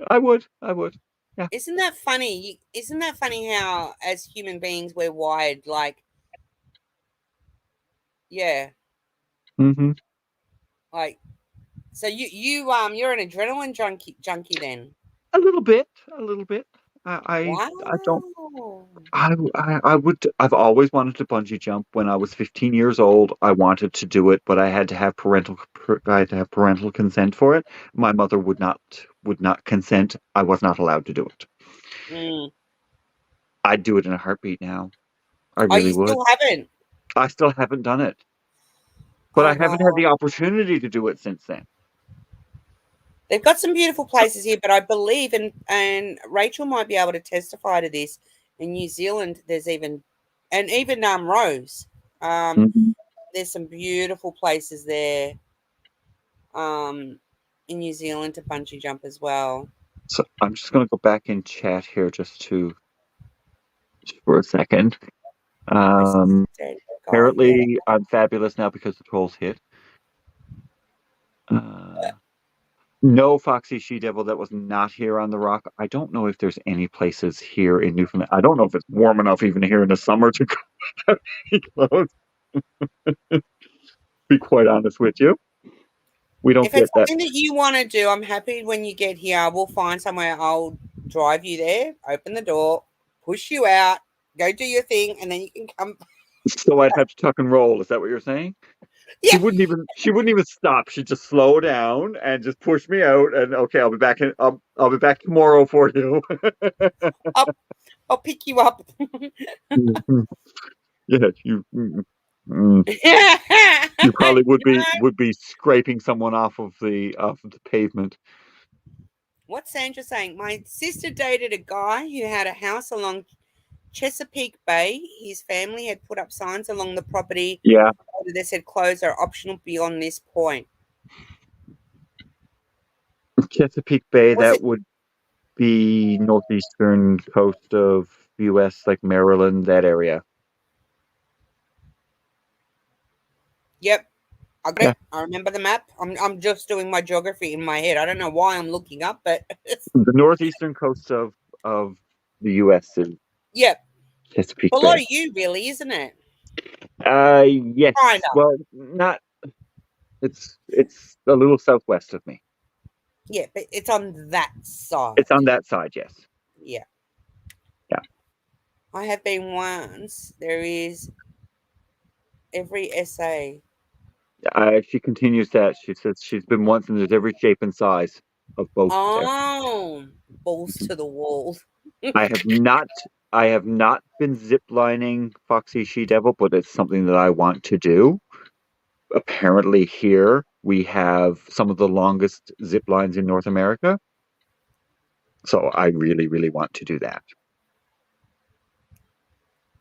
I would. I would. Yeah. Isn't that funny? Isn't that funny how as human beings we're wired like, yeah, Hmm. like so you're an adrenaline junkie then. A little bit. A little bit. I don't. Wow. I would. I've always wanted to bungee jump. When I was 15 years old, I wanted to do it, but I had to have parental consent for it. My mother would not consent. I was not allowed to do it. Mm. I'd do it in a heartbeat now. I Oh, really you would. still haven't? I still haven't done it, but Oh I haven't had wow. the opportunity to do it since then. They've got some beautiful places here, but I believe and Rachel might be able to testify to this. In New Zealand, there's even Rose. Um, Mhm. there's some beautiful places there. in New Zealand to bungee jump as well. So I'm just going to go back in chat here just for a second. Apparently I'm fabulous now because the trolls hit. No, Foxy She-Devil, that was not here on the rock. I don't know if there's any places here in Newfoundland. I don't know if it's warm enough even here in the summer to go clothes. Be quite honest with you. We don't If get it's that. something that you want to do, I'm happy when you get here. We'll find somewhere. I'll drive you there, open the door, push you out, go do your thing, and then you can come. So I'd have to tuck and roll. Is that what you're saying? Yeah. She wouldn't even stop. She'd just slow down and just push me out. And okay, I'll be back. I'll be back tomorrow for you. I'll pick you up. Yeah, you probably would be scraping someone off of the pavement. What's Sandra saying? My sister dated a guy who had a house along Chesapeake Bay. His family had put up signs along the property. Yeah. That said clothes are optional beyond this point. Chesapeake Bay, that would be northeastern coast of U.S., like Maryland, that area. Yep. I got it. I remember the map. I'm just doing my geography in my head. I don't know why I'm looking up, but the northeastern coast of the U.S. is Chesapeake below Bay. you, really, isn't it? Yes. Kinda. Well, not. It's a little southwest of me. Yeah, but it's on that side. It's on that side, yes. Yeah. Yeah. I have been once. There is every essay. She continues that. She says she's been once, and there's every shape and size of both. Oh, balls to the wall. I have not been ziplining Foxy She-Devil, but it's something that I want to do. Apparently here we have some of the longest zip lines in North America. So I really, really want to do that.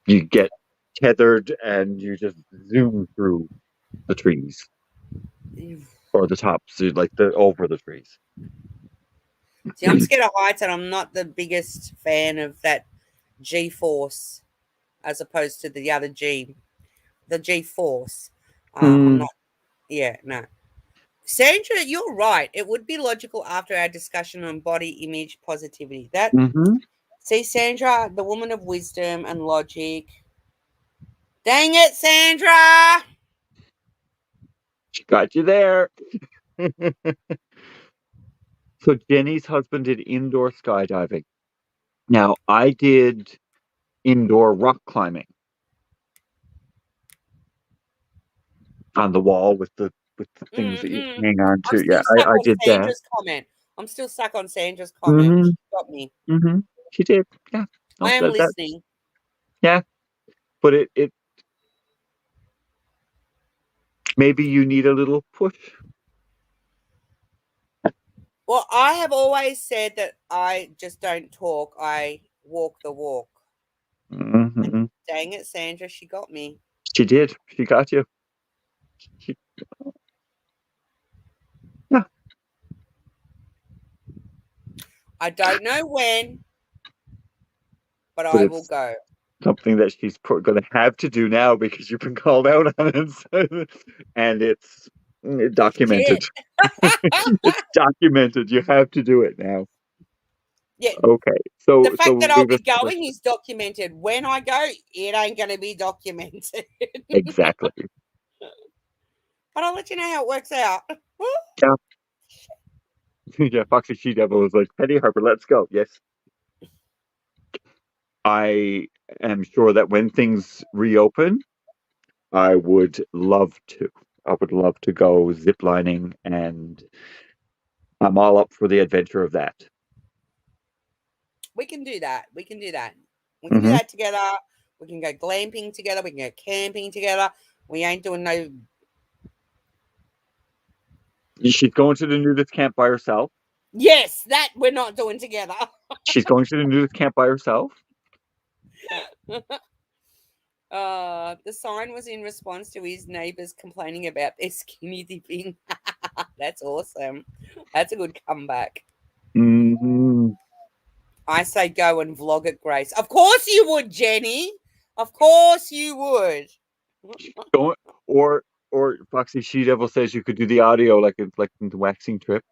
You get tethered and you just zoom through the trees. Or the tops, like over the trees. See, I'm scared of heights, and I'm not the biggest fan of that G-force as opposed to the other G, the G-force. I'm not. Yeah, no. Sandra, you're right. It would be logical after our discussion on body image positivity. That see, Sandra, the woman of wisdom and logic. Dang it, Sandra! She got you there. So Jenny's husband did indoor skydiving. Now I did indoor rock climbing on the wall with the things that you hang on to. Yeah, I did Sandra's that. comment. I'm still stuck on Sandra's comment. She got me. She did. Yeah. I am listening. Yeah. But it maybe you need a little push. Well, I have always said that I just don't talk. I walk the walk. Dang it, Sandra, she got me. She did. She got you. Yeah. I don't know when, but I will go. Something that she's going to have to do now because you've been called out on it. And it's documented. It's documented. You have to do it now. Yeah. Okay. So the fact that I'll be going is documented. When I go, it ain't going to be documented. Exactly. But I'll let you know how it works out. Yeah. Yeah, Foxy She-Devil was like, Penny Harper, let's go. Yes. I am sure that when things reopen, I would love to. I would love to go ziplining, and I'm all up for the adventure of that. We can do that. We can do that. We can do that together. We can go glamping together. We can go camping together. We ain't doing no. She's going to the nudist camp by herself. Yes, that we're not doing together. She's going to the nudist camp by herself. The sign was in response to his neighbors complaining about their skinny dipping. That's awesome. That's a good comeback. Hmm. I say go and vlog it, Grace. Of course you would, Jenny. Of course you would. Don't, or Foxy She Devil says you could do the audio like it's like the waxing trip.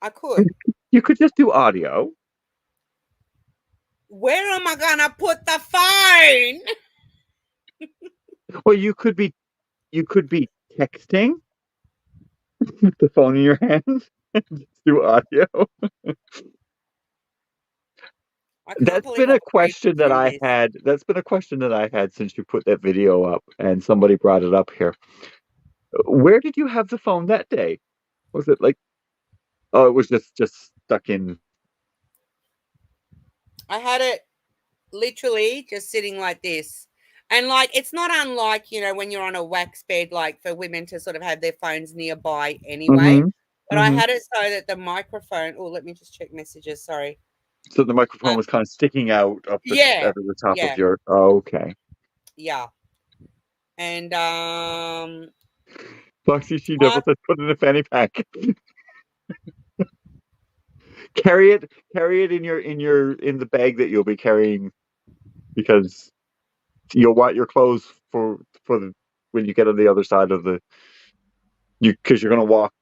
I could. You could just do audio. Where am I gonna put the phone? Well, you could be texting with the phone in your hand and just do audio. I can't That's believe been I'm a free to question that do I this. had. That's been a question that I had since you put that video up, and somebody brought it up here. Where did you have the phone that day? Was it like, oh, it was just stuck in. I had it literally just sitting like this. And like it's not unlike, when you're on a wax bed, like for women to sort of have their phones nearby anyway. Hmm. But I Hmm. had it so that the microphone, oh, let me just check messages, sorry. So the microphone Uh, was kind of sticking out of the yeah, out of the top of yeah, your. Oh, okay. yeah. And Foxy She I Devil says put it in a fanny pack. Carry it in in the bag that you'll be carrying because you'll want your clothes for the when you get on the other side of the because you're gonna walk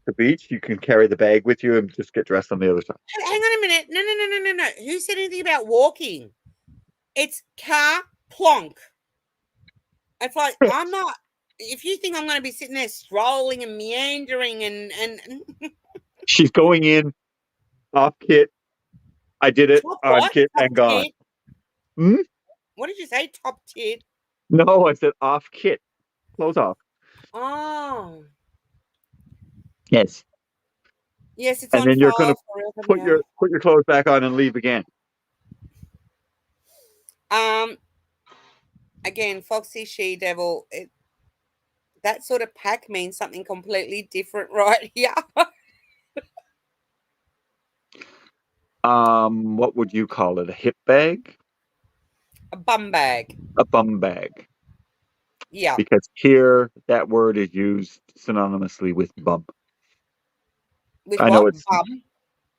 the beach. You can carry the bag with you and just get dressed on the other side. hang on a minute. No, no, no, no, no, no. Who said anything about walking? It's car plonk. It's like I'm not. If you think I'm going to be sitting there strolling and meandering and She's going in off kit. I did it top on what? kit Top and gone. tit. Hmm? What did you say? Top tit. No, I said off kit. Clothes off. Oh, Yes. yes, it's And on then you're gonna file forever now. put your clothes back on and leave again. Um, again, Foxy She Devil. That sort of pack means something completely different, right here. What would you call it? A hip bag? A bum bag. A bum bag. Yeah. Because here that word is used synonymously with bum. With I know what? it's Bum.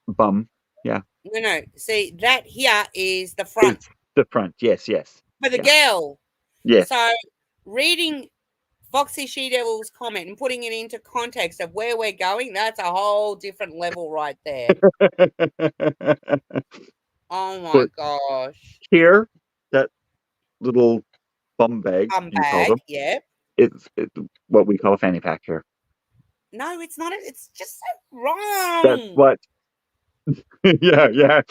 bum. Yeah. No, no. See, that here is the front It's the front. Yes, yes. for the Yeah. girl. Yes. So reading Foxy She Devil's comment and putting it into context of where we're going, that's a whole different level right there. Oh my But gosh. here, that little bum bag, Bum you call bag, them, yeah. it's what we call a fanny pack here. No, it's not. It's just so That's wrong. what. Yeah, yeah.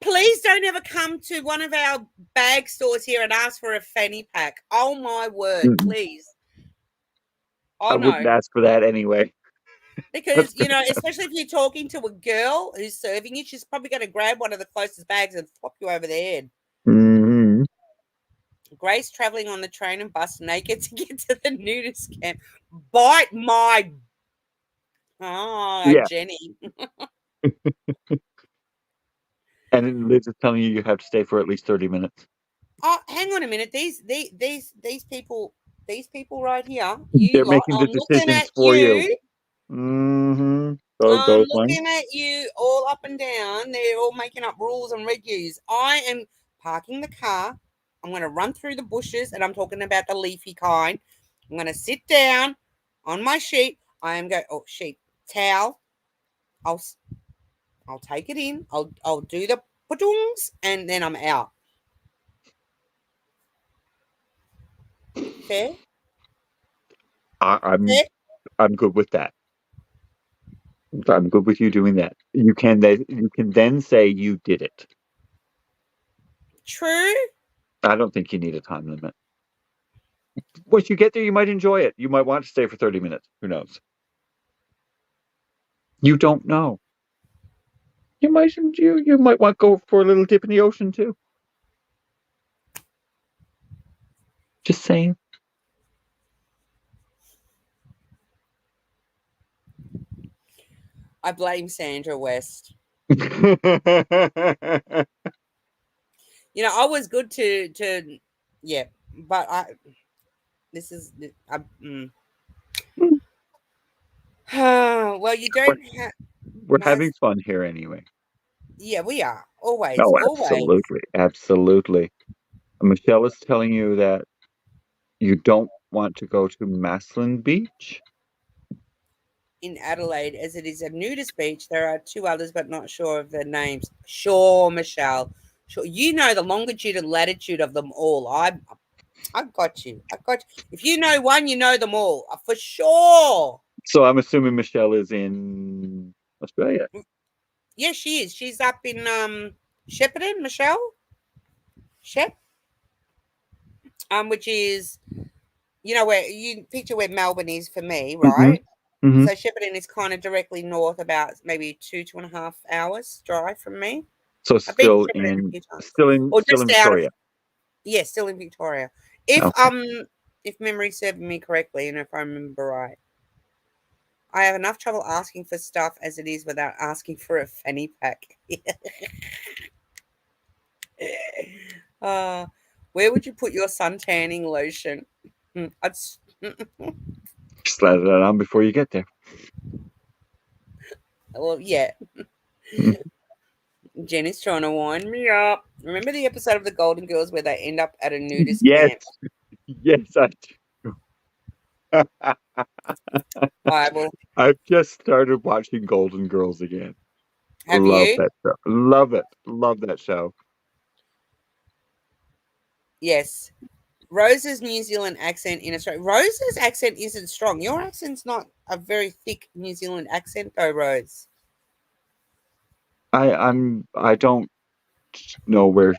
Please don't ever come to one of our bag stores here and ask for a fanny pack. Oh my word, Mm. please. I Oh wouldn't no. ask for that anyway. Because, That's good. especially if you're talking to a girl who's serving you, she's probably going to grab one of the closest bags and flop you over the head. Hmm. Grace traveling on the train and bus naked to get to the nudist camp. Bite my. Oh, Yeah. Jenny. And then Liz is telling you have to stay for at least 30 minutes. Oh, hang on a minute. These people right here, They're you lot, making the I'm looking decisions at for you. you. Mm-hmm. I'm Those ones. looking at you all up and down. They're all making up rules and regs. I am parking the car. I'm going to run through the bushes, and I'm talking about the leafy kind. I'm going to sit down on my sheet. I am going. Oh, sheet towel. I'll I'll take it in. I'll do the putungs, and then I'm out. Fair. I, I'm Fair. I'm good with that. I'm good with you doing that. You can then say you did it. True. I don't think you need a time limit. Once you get there, you might enjoy it. You might want to stay for 30 minutes. Who knows? You don't know. You might want to go for a little dip in the ocean too. Just saying. I blame Sandra West. You know, I was good to yeah, but this is Hmm, well, you We're, don't have we're my having fun here anyway. yeah, we are always Oh, always absolutely. Absolutely. Michelle is telling you that you don't want to go to Maslin Beach. in Adelaide, as it is a nudist beach. There are two others, but not sure of their names. Sure, Michelle. Sure, you know the longitude and latitude of them all. I got you. I got you. If you know one, you know them all for sure. So I'm assuming Michelle is in Australia. Yes, she is. She's up in Shepparton, Michelle. Shep, which is where you picture where Melbourne is for me, Hmm. right? Hmm. So Shepparton is kind of directly north, about maybe 2.5 hours drive from me. So I've been to still Shepparton a in few times, still in or still just in out of Victoria. yeah, still in Victoria. If Okay. if memory serves me correctly, and if I remember right, I have enough trouble asking for stuff as it is without asking for a fanny pack. uh, where would you put your sun tanning lotion? I'd Just let it on before you get there. well, yeah. Mm. Jenny's trying to wind me up. Remember the episode of the Golden Girls where they end up at a nudist Yes, camp? yes, I do. I will. I've just started watching Golden Girls again. Have Love you? that show. Love it. Love that show. Yes. Rose's New Zealand accent in Australia. Rose's accent isn't strong. Your accent's not a very thick New Zealand accent, though, Rose. I don't know where.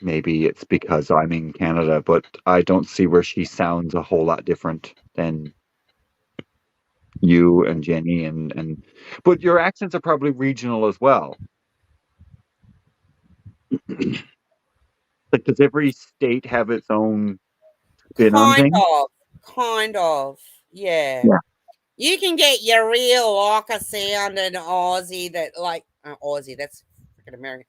Maybe it's because I'm in Canada, but I don't see where she sounds a whole lot different than you and Jenny and. But your accents are probably regional as well. Like, does every state have its own spin on Kind things? of. Kind of. Yeah. Yeah. You can get your real locker sounding Aussie Aussie, that's freaking American.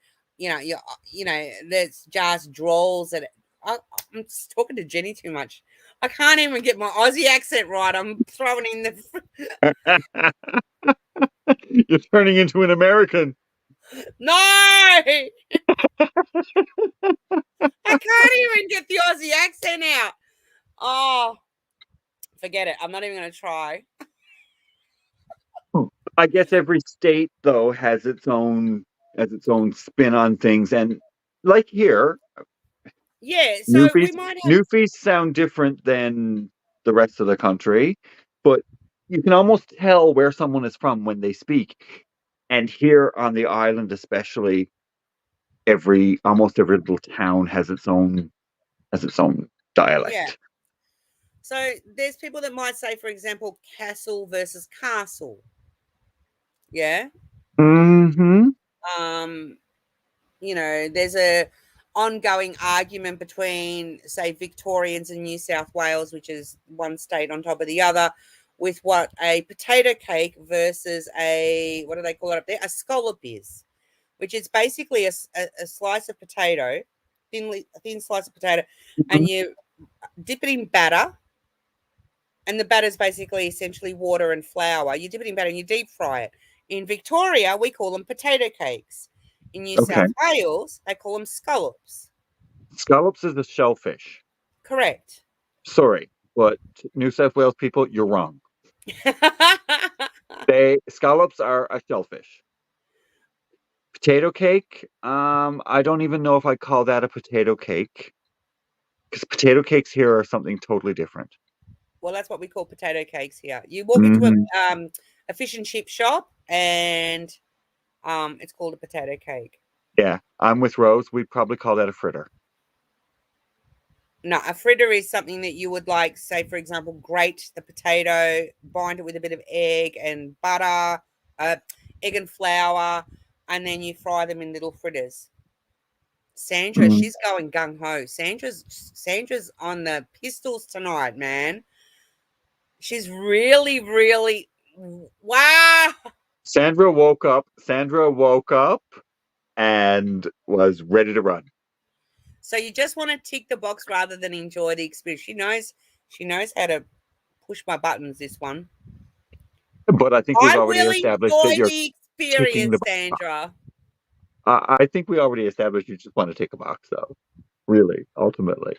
That's just drawls that I'm just talking to Jenny too much. I can't even get my Aussie accent right. I'm throwing in the You're turning into an American. no. I can't even get the Aussie accent out. Oh, forget it. I'm not even going to try. I guess every state though has its own spin on things, and like here, Yeah, so Newfies we might have. Newfies sound different than the rest of the country, but you can almost tell where someone is from when they speak. And here on the island, especially, almost every little town has its own Yeah. dialect. So there's people that might say, for example, castle versus castle. Yeah. Hmm. Um, there's a ongoing argument between, say, Victorians and New South Wales, which is one state on top of the other, with what a potato cake versus a, what do they call it up there? A scallop is, which is basically a slice of potato, a thin slice of potato, and you dip it in batter, and the batter is basically essentially water and flour. You dip it in batter and you deep fry it. In Victoria, we call them potato cakes. In New Okay. South Wales, they call them scallops. Scallops is a shellfish. Correct. Sorry, but New South Wales people, you're wrong. Scallops are a shellfish. Potato cake, I don't even know if I call that a potato cake because potato cakes here are something totally different. Well, that's what we call potato cakes here. You walk into Hmm. a fish and chip shop, and it's called a potato cake. Yeah, I'm with Rose. We'd probably call that a fritter. No, a fritter is something that you would like, say, for example, grate the potato, bind it with a bit of egg and butter, egg and flour, and then you fry them in little fritters. Sandra, Mm. she's going gung ho. Sandra's on the pistols tonight, man. She's really, really wow. Sandra woke up and was ready to run. So you just want to tick the box rather than enjoy the experience. She knows how to push my buttons, this one. But I think we've I already will established that enjoy you're the ticking the experience, box. Sandra. I think we already established you just want to tick a box, though. Really, ultimately.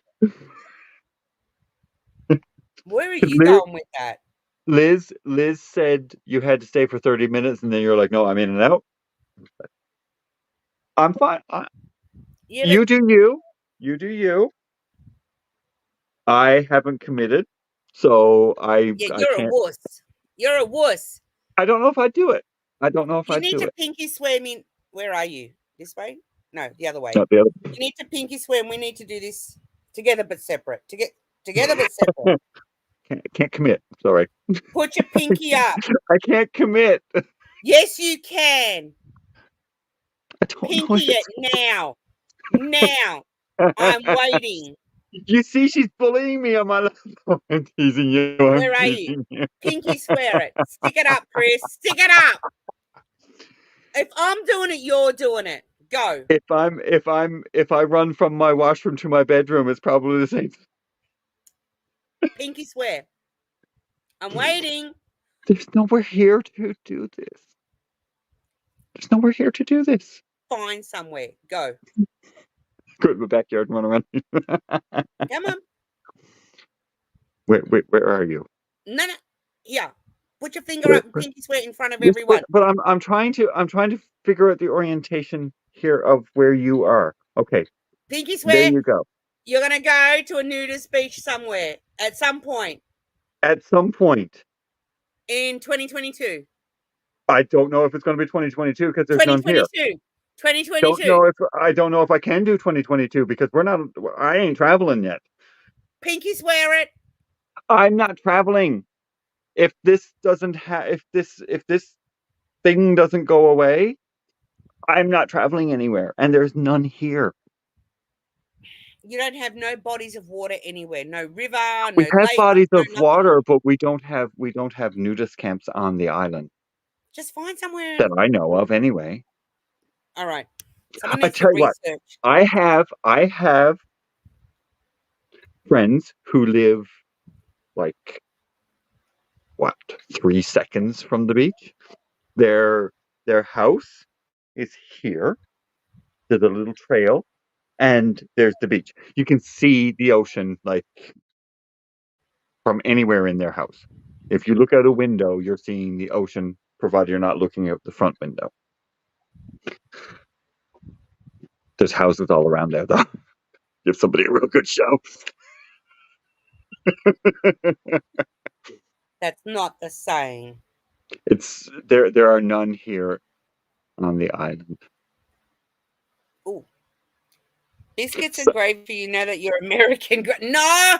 Where are you Liz, going with that? Liz said you had to stay for 30 minutes, and then you're like, no, I'm in and out. I'm fine. Yeah, You do you. You do you. I haven't committed, so I you're a can't. wuss. You're a wuss. I don't know if I'd do it. I don't know if You I'd need do to it. pinky swear me. Where are you? This way? No, the other way. Not the other. You need to pinky swear, and we need to do this together but separate. Together but separate. Can't commit. Sorry. Put your pinky up. I can't commit. Yes, you can. I don't know Pinky if it it's. now. Now. I'm waiting. You see, she's bullying me on my laptop. I'm teasing you. Where are you? Pinky swear it. Stick it up, Chris. Stick it up. If I'm doing it, you're doing it. Go. If I run from my washroom to my bedroom, it's probably the same. Pinky swear. I'm waiting. There's nowhere here to do this. There's nowhere here to do this. Find somewhere. Go. Go to the backyard and run around. Come on. Where are you? No. Yeah. Put your finger up and pinky swear in front of Yes, everyone. but I'm trying to figure out the orientation here of where you are. Okay. Pinky There swear. you go. You're going to go to a nudist beach somewhere at some point At some point. in 2022. I don't know if it's going to be 2022 because there's none here. 2022. I don't know if I can do 2022 because I ain't traveling yet. Pinky swear it. I'm not traveling. If this thing doesn't go away, I'm not traveling anywhere, and there's none here. You don't have no bodies of water anywhere, no river, no We have lake, bodies no of nothing. water, but we don't have nudist camps on the island Just find somewhere. that I know of, anyway. All right. Someone I needs to tell you what, research. I have friends who live like 3 seconds from the beach. Their house is here. There's a little trail, and there's the beach. You can see the ocean like from anywhere in their house. If you look out a window, you're seeing the ocean, provided you're not looking out the front window. There's houses all around there, though. Give somebody a real good show. That's not the same. It's there are none here on the island. Ooh. Biscuits and gravy, you know that you're American. No.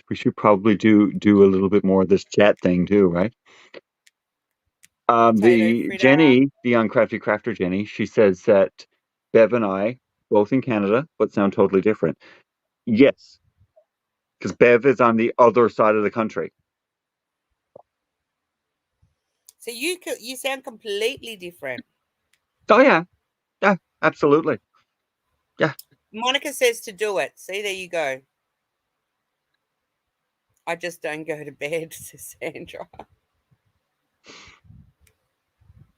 We should probably do a little bit more of this chat thing too, right? Jenny, the Uncrafty Crafter Jenny, she says that Bev and I, both in Canada, but sound totally different. Yes, because Bev is on the other side of the country. So you sound completely different. Oh yeah, absolutely. Yeah. Monica says to do it. See, there you go. I just don't go to bed, says Sandra.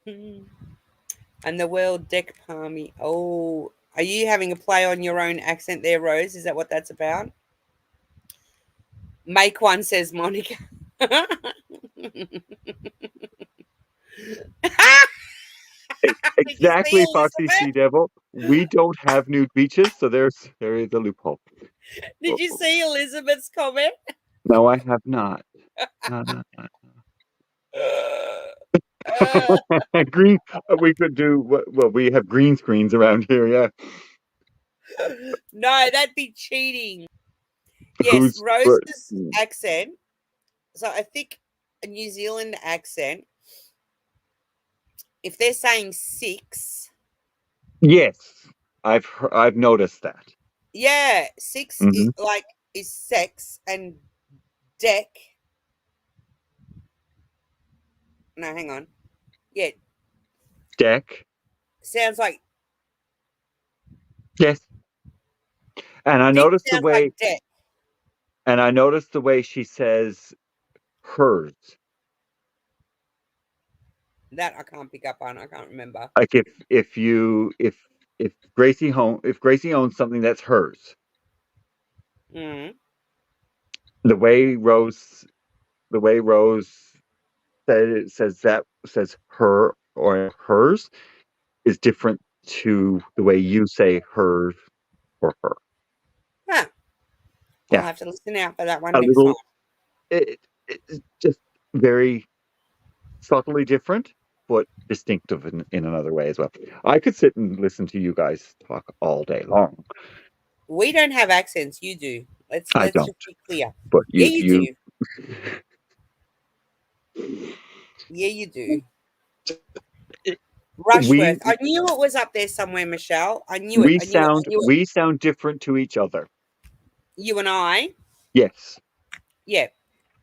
And the world deck palmy. Oh, are you having a play on your own accent there, Rose? Is that what that's about? Make one, says Monica. Exactly, Foxy Sea Devil. We don't have nude beaches, so there is a loophole. Did you see Elizabeth's comment? No, I have not. No. Green. We could do well. We have green screens around here. Yeah. No, that'd be cheating. Yes, Rose's accent. So I think a New Zealand accent. If they're saying 6. Yes, I've noticed that. Yeah, 6 is sex, and deck. No, hang on. Yeah. Deck Sounds like Yes. And I Dick noticed the sounds way like deck. she says hers. That I can't pick up on. I can't remember. Like if Gracie owns something that's hers, Mm. the way Rose says her or hers is different to the way you say hers or her. Huh. I'll Yeah, have to listen out for that one a next time. little. It's just very subtly different, but distinctive in another way as well. I could sit and listen to you guys talk all day long. We don't have accents. You do. I Let's don't, just be clear. but Yeah, you you you do. Yeah, you do. we Rushworth. I knew it was up there somewhere, Michelle. I knew it. I knew it. I knew it. we sound different to each other. You and I. Yes, Yeah.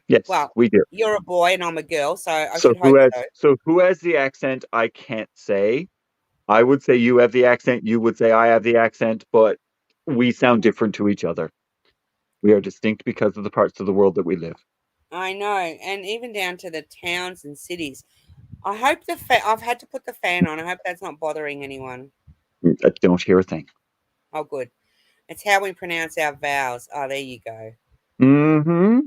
yes, Well, we do. you're a boy and I'm a girl, so I should hope so. So who has the accent? I can't say. I would say you have the accent. You would say I have the accent, but we sound different to each other. We are distinct because of the parts of the world that we live. I know, and even down to the towns and cities. I hope I've had to put the fan on. I hope that's not bothering anyone. I don't hear a thing. Oh, good. It's how we pronounce our vowels. Oh, there you go. Mm-hmm.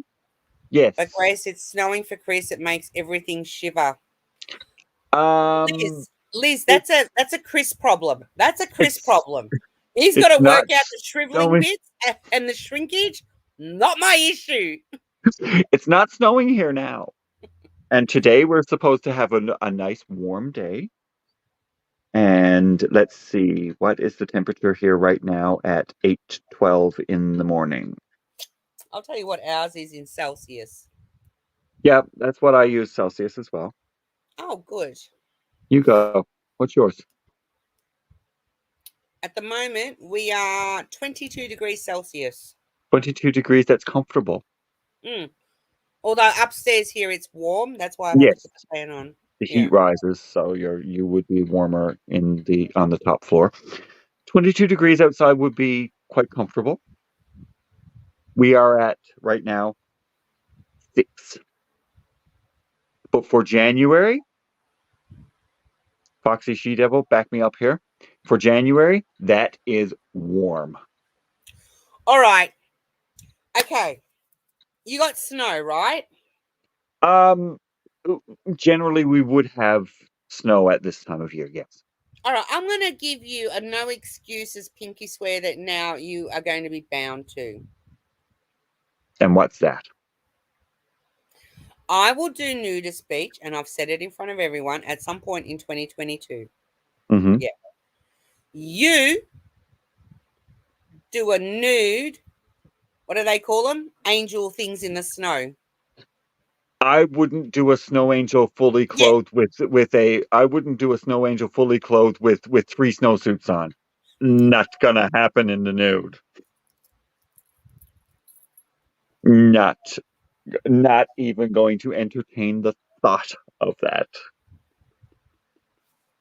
Yes. But Grace, it's snowing for Chris. It makes everything shiver. Um, Liz, it, that's a Chris problem. That's a Chris it's problem. He's got it's to not work out the shriveling snowing. bits and the shrinkage. Not my issue. It's not snowing here now. And today we're supposed to have a nice warm day. And let's see, what is the temperature here right now at 8:12 in the morning? I'll tell you what ours is in Celsius. Yeah, that's what I use Celsius as well. Oh, good. You go. What's yours? At the moment, we are 22 degrees Celsius. 22 degrees, that's comfortable. Mm. Although upstairs here it's warm. That's why I've had to Yes. put the fan on. The Yeah. heat rises, so you would be warmer on the top floor. 22 degrees outside would be quite comfortable. We are at right now 6. But for January, Foxy She Devil, back me up here. For January, that is warm. All right. Okay. You got snow, right? Um, generally we would have snow at this time of year, yes. All right. I'm going to give you a no excuses pinky swear that now you are going to be bound to. And what's that? I will do nudist beach, and I've said it in front of everyone at some point in 2022. Mm-hmm. Yeah. You do a nude, what do they call them? Angel things in the snow. I wouldn't do a snow angel fully Yeah. clothed I wouldn't do a snow angel fully clothed with 3 snowsuits on. Not gonna happen in the nude. Not not even going to entertain the thought of that.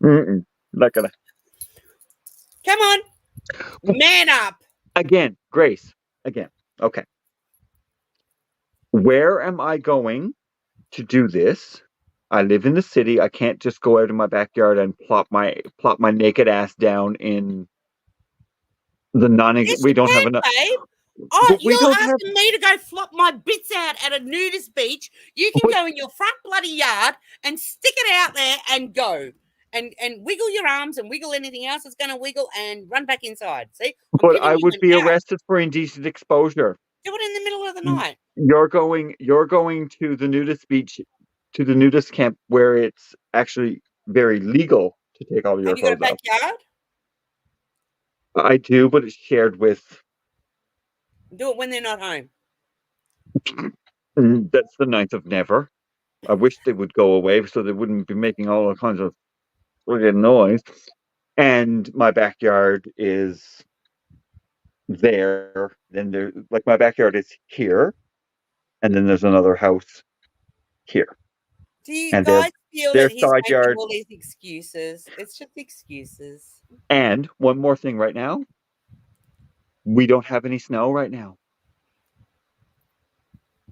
Mm-mm, not gonna. Come on. Man up. Again, Grace. Again. Okay. Where am I going to do this? I live in the city. I can't just go out in my backyard and plop my naked ass down in the non. Yes, We you don't have can, enough. babe. Oh, But we you're don't have. asking me to go flop my bits out at a nudist beach. You can But go in your front bloody yard and stick it out there and go. And wiggle your arms and wiggle anything else that's going to wiggle and run back inside. See, I'm but giving I you would an be out. arrested for indecent exposure. Do it in the middle of the night. You're going to the nudist beach, to the nudist camp where it's actually very legal to take all your Have you got a clothes off. backyard? I do, but it's shared with. Do it when they're not home. That's the ninth of never. I wish they would go away so they wouldn't be making all kinds of friggin' noise. And my backyard is there. Then my backyard is here, and then there's another house here, Do you and guys feel their that he's side making yard. all these excuses? It's just excuses. And one more thing right now. We don't have any snow right now.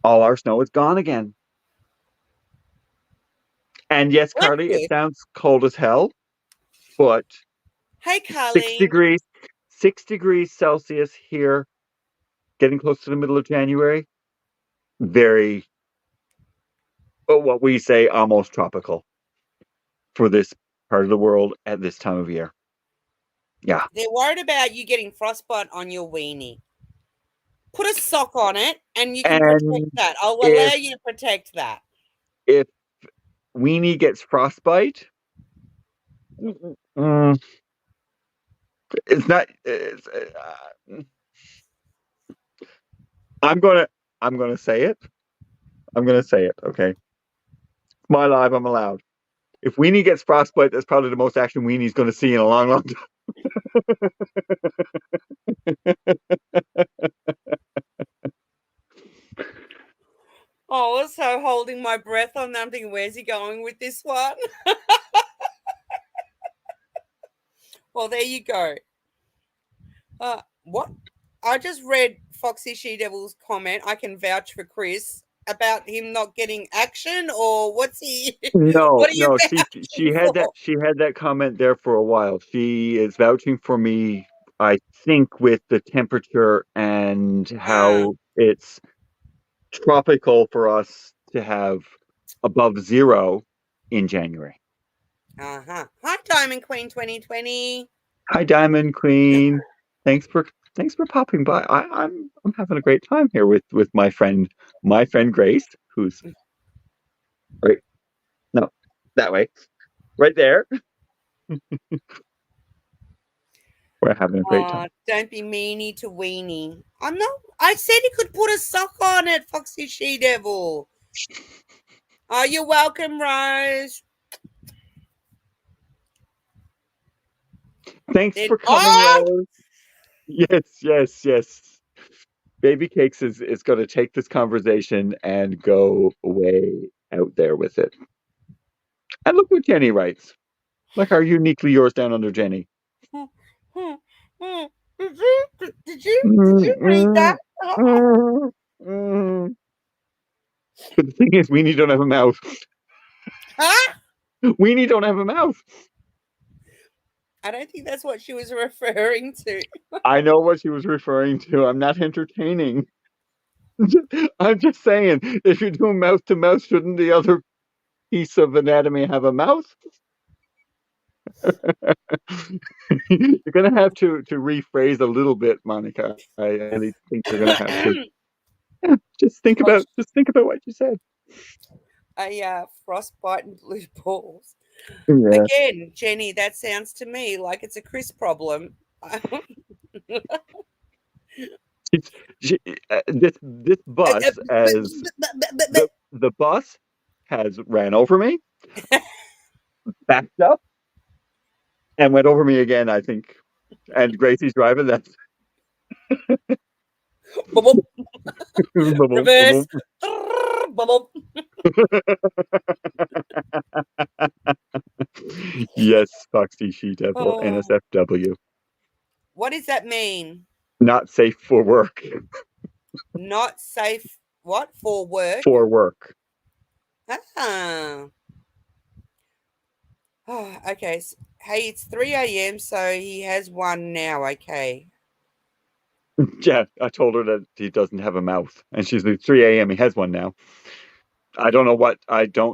All our snow is gone again. And yes, Well, that's Carly, it good. sounds cold as hell, but Hey, 6 Carleen. degrees, 6 degrees Celsius here, getting close to the middle of January. Very, what we say, almost tropical for this part of the world at this time of year. Yeah. They're worried about you getting frostbite on your weenie. Put a sock on it and you can protect And that. I'll allow if you to protect that. if Weenie gets frostbite, mm, it's not. I'm gonna say it. I'm gonna say it. Okay, my live. I'm allowed. If Weenie gets frostbite, that's probably the most action Weenie's going to see in a long, long time. Oh, I was so holding my breath on that. I'm thinking, where's he going with this one? Well, there you go. What? I just read Foxy She Devil's comment. I can vouch for Chris about him not getting action, or what's he? No, What are you no, she vouching had for? that comment there for a while. She is vouching for me, I think, with the temperature and Uh how it's tropical for us to have above zero in January. huh. Hi, Diamond Queen 2020. Hi, Diamond Queen. Thanks for popping by. I'm having a great time here with my friend Grace, who's right. No, that way, right there. We're having a great time. Don't be meanie to weenie. I'm not. I said he could put a sock on it, Foxy She Devil. Oh, you're welcome, Rose. Thanks Then, for coming, oh, Rose. Yes. Baby Cakes is going to take this conversation and go way out there with it. And look what Jenny writes. Like our uniquely yours down under Jenny. hmm, hmm, hmm. Did you read that? But the thing is, Weenie don't have a mouth. Huh? Weenie don't have a mouth. I don't think that's what she was referring to. I know what she was referring to. I'm not entertaining. I'm just saying, if you're doing mouth to mouth, shouldn't the other piece of anatomy have a mouth? You're going to have to rephrase a little bit, Monica. I really think you're going to have to. Just think about what you said. A frostbite and blue balls. Yeah. Again, Jenny, that sounds to me like it's a Chris problem. It's, she, this bus as the bus has ran over me, backed up, and went over me again, I think. And Gracie's driving that. Bubble. Reverse. Bubble. Yes, Foxy She Devil, Oh, NSFW. what does that mean? Not safe for work. Not safe. What for work? For work. Ah. Oh, okay. Hey, it's 3 a.m., so he has one now. Okay. Yeah, I told her that he doesn't have a mouth. And she's like, 3 a.m. He has one now. I don't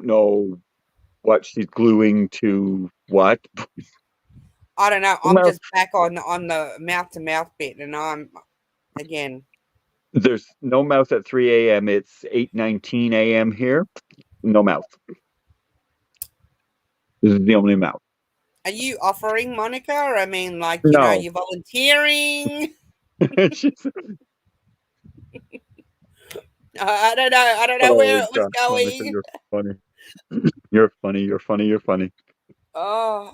know what she's gluing to what. I don't know. I'm Mouth. just back on the mouth to mouth bit, and I'm again. There's no mouth at 3 a.m. It's 8:19 a.m. here. No mouth. This is the only mouth. Are you offering, Monica? Or I mean, like, No. you're volunteering. She's, I don't know. I don't know where oh it was gosh, Monica, going. you're funny. You're funny. Oh,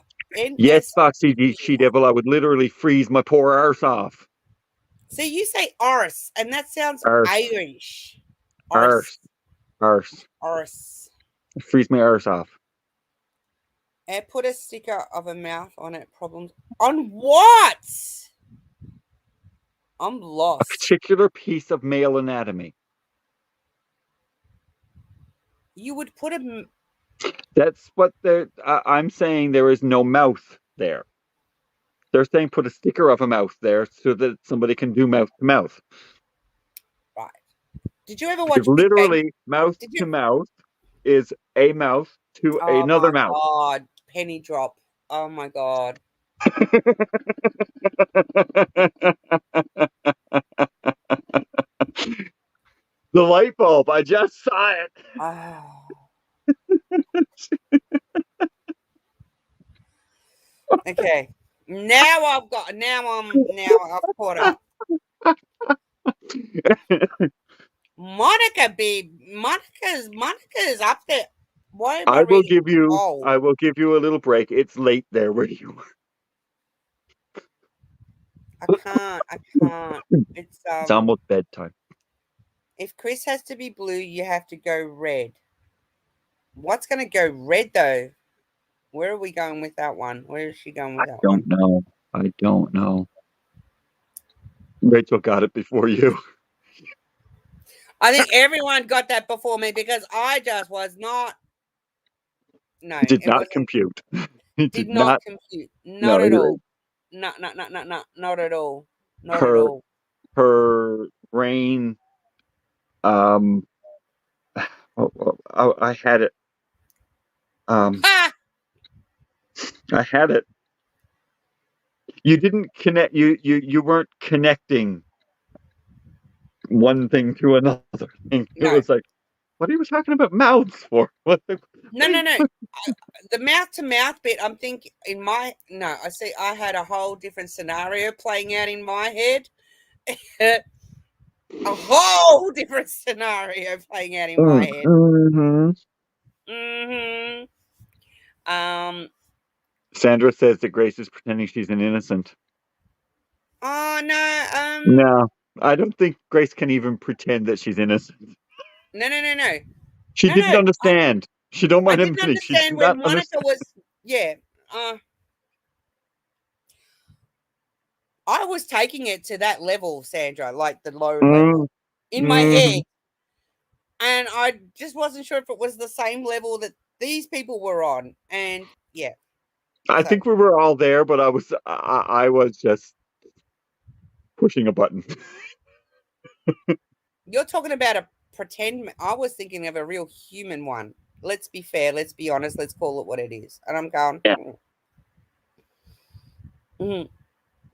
Yes, Foxy NSFW. She Devil, I would literally freeze my poor arse off. See, you say arse, and that sounds Arse, Irish. arse, Arse, arse. arse. Freeze my arse off. And put a sticker of a mouth on it. Problems on what? I'm A lost. particular piece of male anatomy. You would put a. That's what I'm saying. There is no mouth there. They're saying put a sticker of a mouth there so that somebody can do mouth to mouth. Right. Did you ever Because watch Big Bang? literally, mouth Did to you? mouth is a mouth to Oh another my mouth. God. Penny drop. Oh my God. The light bulb. I just saw it. Oh. Okay. Now I've caught up. Monica's up there. Why am I I will reading give you. old? I will give you a little break. It's late there where you I can't. It's It's almost bedtime. if Chris has to be blue, you have to go red. What's gonna go red though? Where are we going with that one? Where is she going I with that don't one? know. I don't know. Rachel got it before you. I think everyone got that before me because I just was not. No, It did it not wasn't. compute. It Did did not not. compute. Not No, at all. Not at all. Not at her all. her brain. Um, I had it. Um, Ha! I had it. You didn't connect. You weren't connecting one thing to another thing. It No, was like, what are you talking about mouths for? What? no. The mouth to mouth bit. I'm thinking in my no. I see. I had a whole different scenario playing out in my head. A whole different scenario playing out in my head. Mm-hmm. Hmm. Um. Sandra says that Grace is pretending she's an innocent. Oh no. No, I don't think Grace can even pretend that she's innocent. No. She No. didn't understand. She don't I mind didn't admitting she did understand where not Monica understand. was. Yeah. Uh. I was taking it to that level, Sandra, like the low level in my Mm-hmm. head. And I just wasn't sure if it was the same level that these people were on. And yeah, I so think we were all there, but I was just pushing a button. you're talking about a pretend. I was thinking of a real human one. Let's be fair. Let's be honest. Let's call it what it is. And I'm going, Yeah.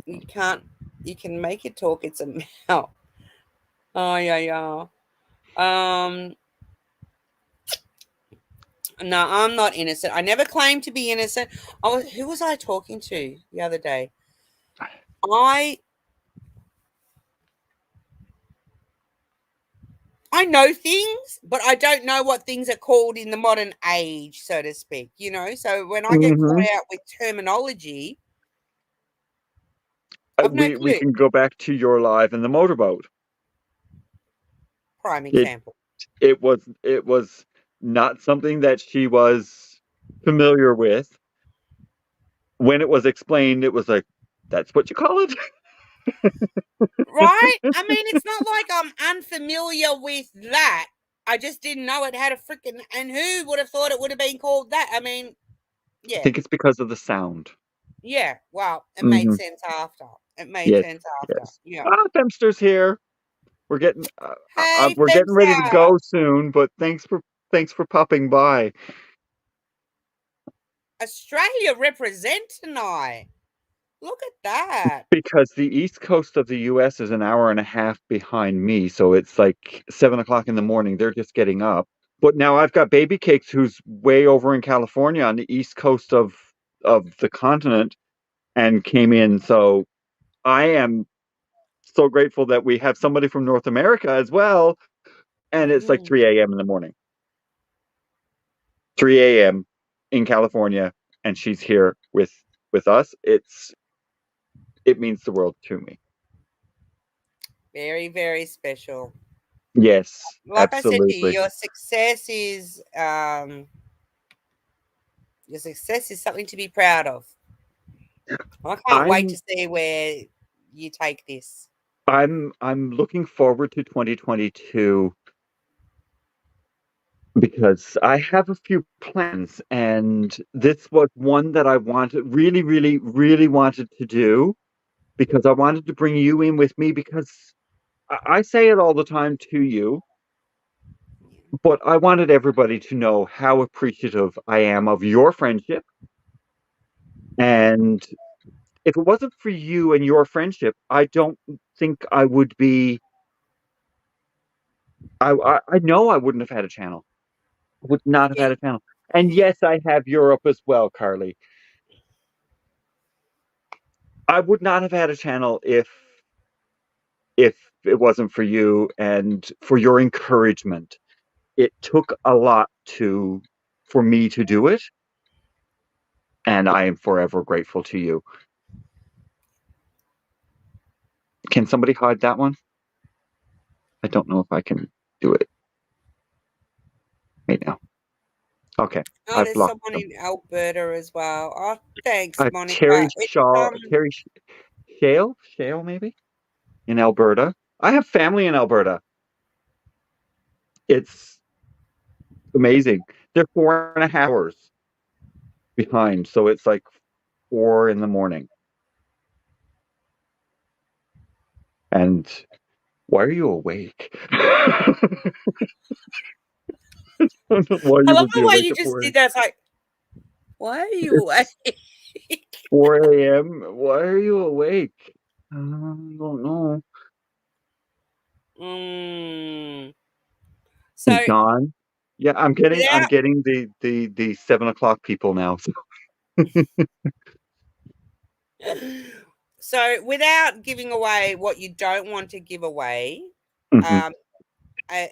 you can't, you can make it talk. It's a mouth. Oh, yeah. Um, no, I'm not innocent. I never claimed to be innocent. Who was I talking to the other day? I know things, but I don't know what things are called in the modern age, so to speak, you know? So when I get Mm-hmm. caught out with terminology, I've no We clue. can go back to your live in the motorboat. Prime It example. it was not something that she was familiar with. When it was explained, it was like, that's what you call it? Right? I mean, it's not like I'm unfamiliar with that. I just didn't know it had a freaking, and who would have thought it would have been called that? I mean, I yeah. think it's because of the sound. Yeah. Well, it made Mm-hmm. sense after. It made Yes, sense after. yes. Yeah. Femster's here. We're getting Hey, we're getting ready to Fenster. go soon, but thanks for popping by. Australia represent tonight. Look at that. Because the east coast of the US is an hour and a half behind me, so it's like 7 o'clock in the morning. They're just getting up. But now I've got Baby Cakes who's way over in California on the east coast of the continent and came in. So I am so grateful that we have somebody from North America as well. And it's like Mm. 3 a.m. in the morning. 3 a.m. in California, and she's here with us. It means the world to me. Very, very special. Yes, Like I said to you, absolutely. your success is something to be proud of. I can't wait I'm to see where you take this. I'm looking forward to 2022 because I have a few plans, and this was one that I really wanted to do because I wanted to bring you in with me because I say it all the time to you, but I wanted everybody to know how appreciative I am of your friendship. And if it wasn't for you and your friendship, I don't think I would be. I know I wouldn't have had a channel. Would not have Yeah. had a channel. And yes, I have Europe as well, Carly. I would not have had a channel if it wasn't for you and for your encouragement. It took a lot to for me to do it, and I am forever grateful to you. Can somebody hide that one? I don't know if I can do it right now. Okay, Oh, I've there's blocked someone them. in Alberta as well. Oh, thanks, Monica. Terry Shaw, Shale maybe in Alberta. I have family in Alberta. It's amazing. They're 4.5 hours behind, so it's like 4 in the morning. And why are you awake? I don't know why I you love would be the way awake you at just did that. It's like, why are you awake? It's 4 a.m. Why are you awake? I don't know. Mm. So Hey, John. Yeah, I'm without getting the 7 o'clock people now. so without giving away what you don't want to give away, Mhm. um,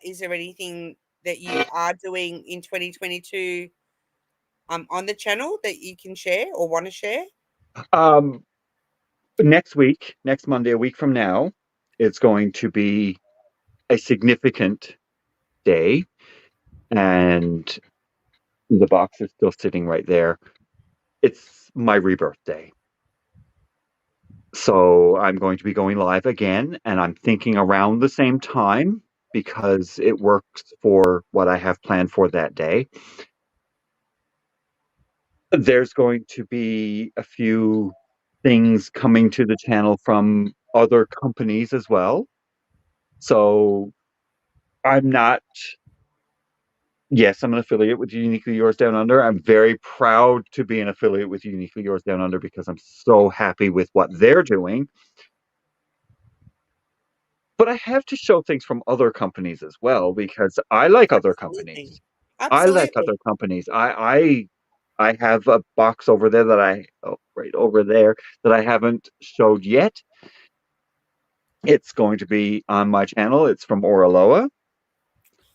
is there anything that you are doing in 2022 on the channel that you can share or want to share? Um, next week, next Monday, a week from now, it's going to be a significant day, and the box is still sitting right there. It's my rebirth day. So I'm going to be going live again, and I'm thinking around the same time because it works for what I have planned for that day. There's going to be a few things coming to the channel from other companies as well. So I'm not, yes, I'm an affiliate with Uniquely Yours Down Under. I'm very proud to be an affiliate with Uniquely Yours Down Under because I'm so happy with what they're doing. But I have to show things from other companies as well because I like other Absolutely. companies. I like Absolutely. other companies. I have a box over there that right over there that I haven't showed yet. It's going to be on my channel. It's from Oraloa.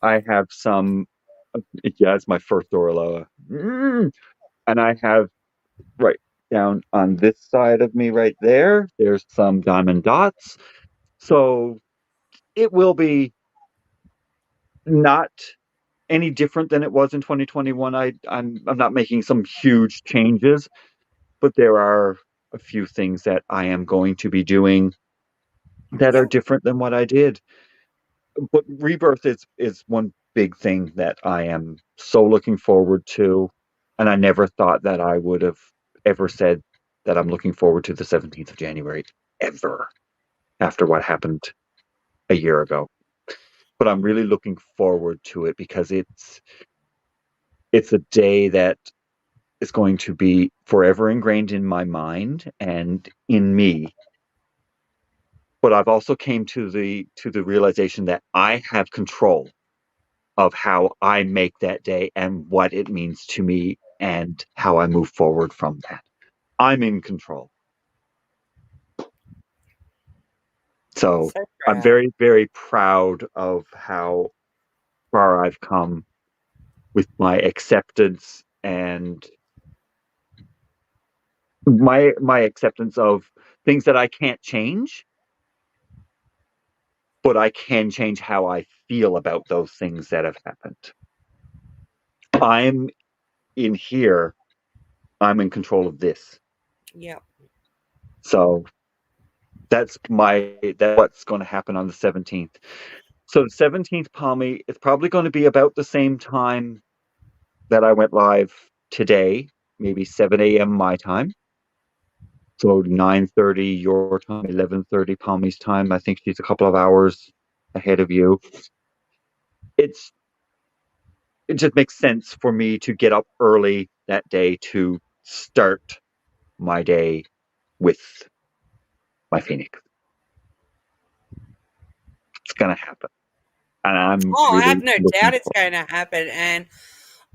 I have some, yeah, it's my first Oraloa. And I have right down on this side of me right there, there's some diamond dots. So it will be not any different than it was in 2021. I'm not making some huge changes, but there are a few things that I am going to be doing that are Yep. different than what I did. But rebirth is one big thing that I am so looking forward to, and I never thought that I would have ever said that I'm looking forward to the 17th of January ever after what happened a year ago. But I'm really looking forward to it because it's a day that is going to be forever ingrained in my mind and in me. But I've also came to the realization that I have control of how I make that day and what it means to me and how I move forward from that. I'm in control. So So I'm proud. very, very proud of how far I've come with my acceptance and my acceptance of things that I can't change, but I can change how I feel about those things that have happened. I'm in here, I'm in control of this. Yep. So That's what's going to happen on the 17th. So the 17th, Palmy, it's probably going to be about the same time that I went live today, maybe 7 a.m. my time. So 9:30 your time, 11:30 Palmy's time. I think she's a couple of hours ahead of you. It just makes sense for me to get up early that day to start my day with my Phoenix. It's gonna happen, and I'm Oh, I really have no looking doubt it's for. going to happen, and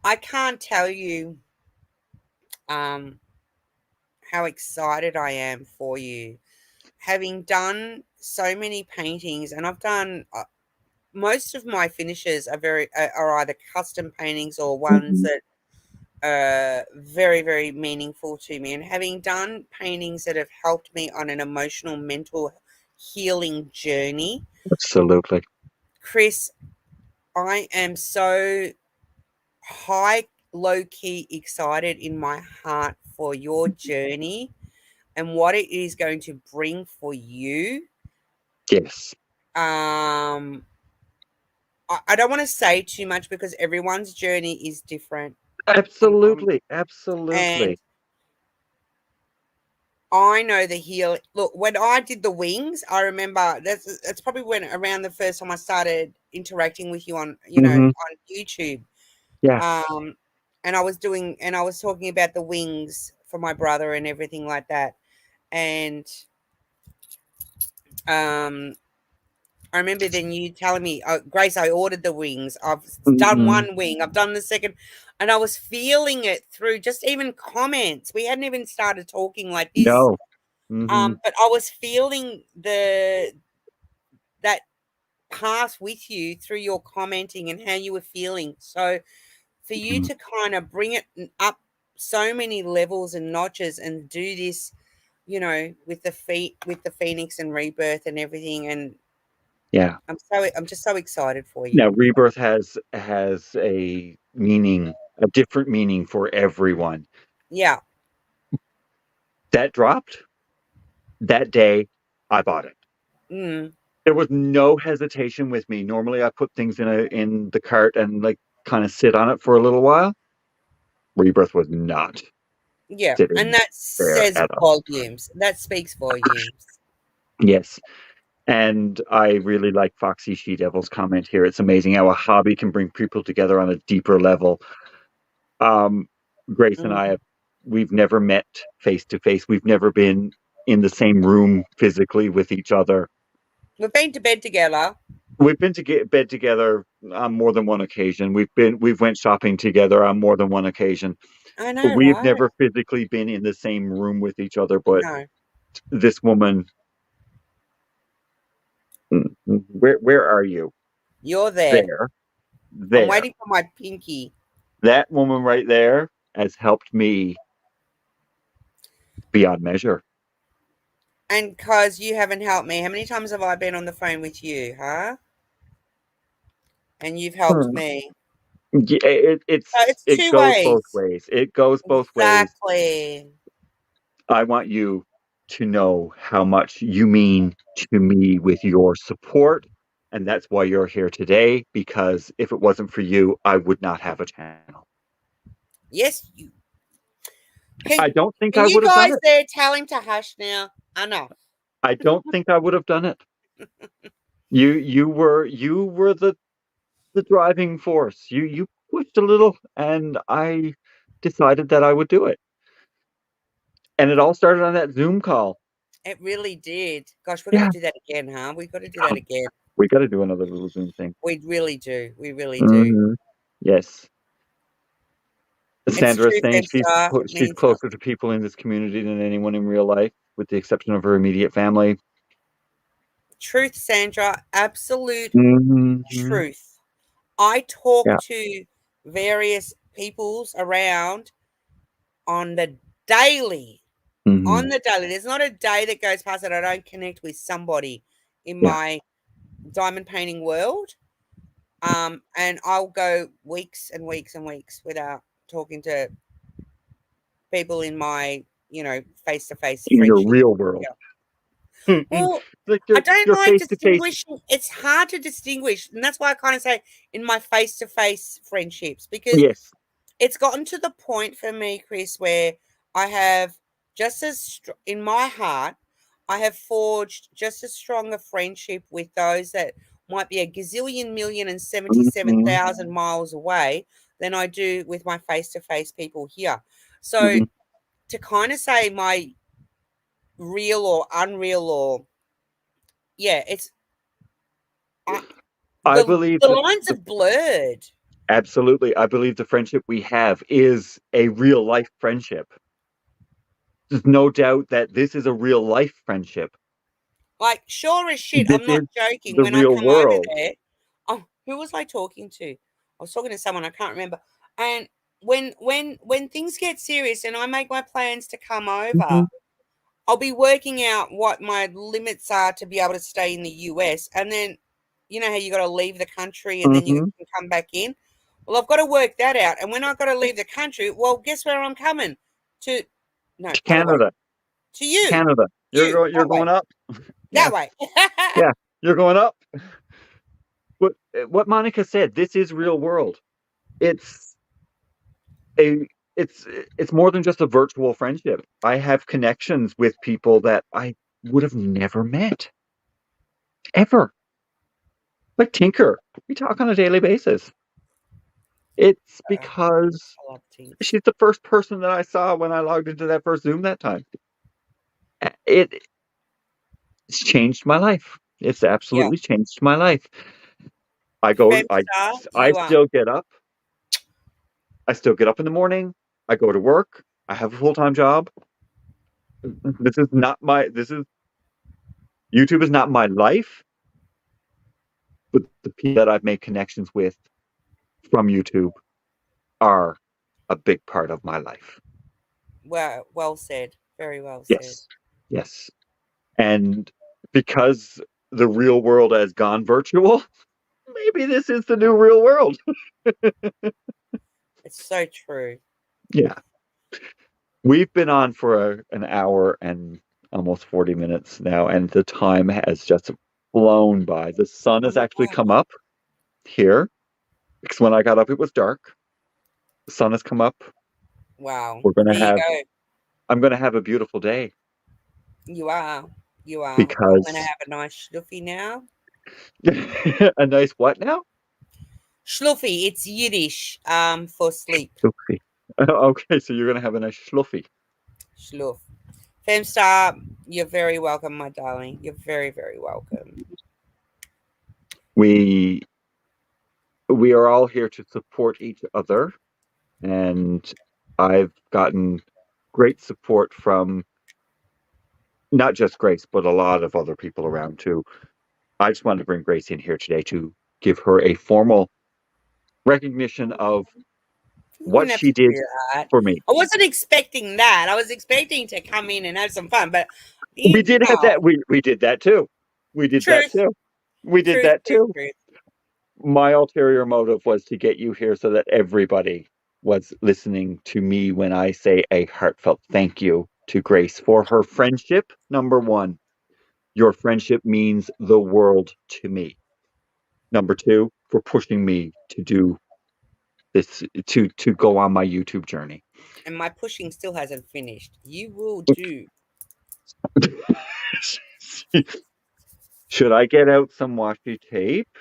I can't tell you um, how excited I am for you. Having done so many paintings, and I've done most of my finishes are either custom paintings or ones Mhm. that are very, very meaningful to me. And having done paintings that have helped me on an emotional, mental healing journey, Absolutely. Chris, I am so low key excited in my heart for your journey and what it is going to bring for you. Yes. Um, I don't want to say too much because everyone's journey is different. Um, Absolutely. and Absolutely. I know the heal. Look, when I did the wings, I remember that's probably when around the first time I started interacting with you on Hmm. on YouTube. Yeah. Um, and I was talking about the wings for my brother and everything like that. And um, I remember then you telling me, oh, Grace, I ordered the wings. I've done Hmm. one wing, I've done the second, and I was feeling it through just even comments. We hadn't even started talking like this. No. Hmm. But I was feeling that pass with you through your commenting and how you were feeling. So for you to kind of bring it up so many levels and notches and do this, with the Phoenix and Rebirth and everything, and Yeah. I'm just so excited for Now, you. rebirth has a meaning, a different meaning for everyone. Yeah. That dropped that day. I bought it. Mm. There was no hesitation with me. Normally, I put things in the cart and like kind of sit on it for a little while. Rebirth was not Yeah. And sitting that there says at all. volumes. That speaks volumes. Yes. And I really like Foxy She Devil's comment here. It's amazing how a hobby can bring people together on a deeper level. Um, Grace and I Mhm. we've never met face to face. We've never been in the same room physically with each other. We've been to bed together. We've been to get bed together on more than one occasion. We've went shopping together on more than one occasion. I But know, we've right? never physically been in the same room with each other. But No. this woman, where are you? You're there. There, I'm there. waiting for my pinky. That woman right there has helped me beyond measure. And because you haven't helped me, how many times have I been on the phone with you, huh? And you've helped Hmm. me. Yeah, So it's it two goes both ways. ways. It goes both ways. Exactly. I want you to know how much you mean to me with your support, and that's why you're here today, because if it wasn't for you, I would not have a channel. Yes, you I can. don't think Can I you would have done guys it. there tell him to hush now? Enough. I don't think I would have done it. You were the driving force. You pushed a little, and I decided that I would do it. And it all started on that Zoom call. It really did. Gosh, we've got to Yeah, do that again, huh? We've got to do that again. we got to do another little Zoom thing. We really do. We really do. Hmm. Yes. It's Sandra is true, saying Fenstar. It she's means closer something. to people in this community than anyone in real life, with the exception of her immediate family. Truth, Sandra. Absolute Hmm. truth. I talk Yeah. to various peoples around on the daily. Hmm. On the daily. There's not a day that goes past that I don't connect with somebody in Yeah. my diamond painting world. And I'll go weeks and weeks and weeks without talking to people in my, face to face In your friendship. real world. Yeah. Well, Like I don't you're like face to face. distinguishing. It's hard to distinguish, and that's why I kind of say in my face-to-face friendships, because Yes. it's gotten to the point for me, Chris, where I have just as in my heart, I have forged just as strong a friendship with those that might be a gazillion million and Mhm, 77,000 miles away than I do with my face-to-face people here. So mhm. to kind of say my real or unreal or yeah, it's I, I the believe the that lines the are blurred. absolutely, I believe the friendship we have is a real life friendship. There's no doubt that this is a real life friendship. Like, sure as shit, This I'm is not joking. the When I real come over world. there, oh, who was I talking to? I was talking to someone I can't remember. And when things get serious and I make my plans to come over, Mhm, I'll be working out what my limits are to be able to stay in the US. And then, you know how you got to leave the country and then you mhm. can come back in. Well, I've got to work that out. And when I've got to leave the country, well, guess where I'm coming to? No, To other way. Canada, To you, Canada. you You're that way, going up. that Yeah, way. yeah, you're going up. What Monica said, this is real world. It's a it's it's more than just a virtual friendship. I have connections with people that I would have never met ever. Like Tinker, we talk on a daily basis. It's because I love Tinks. she's the first person that I saw when I logged into that first Zoom that time. It's changed my life. It's Yeah, absolutely changed my life. I go Femstar, I you are. still get up. I still get up in the morning. I go to work. I have a full-time job. This is YouTube is not my life, but the people that I've made connections with from YouTube are a big part of my life. Well said. Very well said. Yes. Yes. And because the real world has gone virtual, maybe this is the new real world. It's so true. Yeah. We've been on for an hour and almost 40 minutes now, and the time has just flown by. The sun Oh has my actually gosh. come up here because when I got up, it was dark. The sun has come up. Wow. We're going to There you have, go. I'm going to have a beautiful day You are. You are. I'm gonna because have a nice schluffy now. a nice what now? Schluffy, it's Yiddish for sleep. Schluffy. Okay, so you're going to have a nice schluffy. Schluff. Femstar, you're very welcome, my darling. You're very, very welcome. We we are all here to support each other, and I've gotten great support from not just Grace, but a lot of other people around too. I just wanted to bring Grace in here today to give her a formal recognition of You what didn't have she to did do that. for me. I wasn't expecting that. I was expecting to come in and have some fun, but We you did have know, that. We did that too. We did that truth, too. We did truth, that truth, too. truth. My ulterior motive was to get you here so that everybody was listening to me when I say a heartfelt thank you to Grace for her friendship. Number one, your friendship means the world to me. Number two, for pushing me to do this, to go on my YouTube journey. And my pushing still hasn't finished. You will do. Should I get out some washi tape?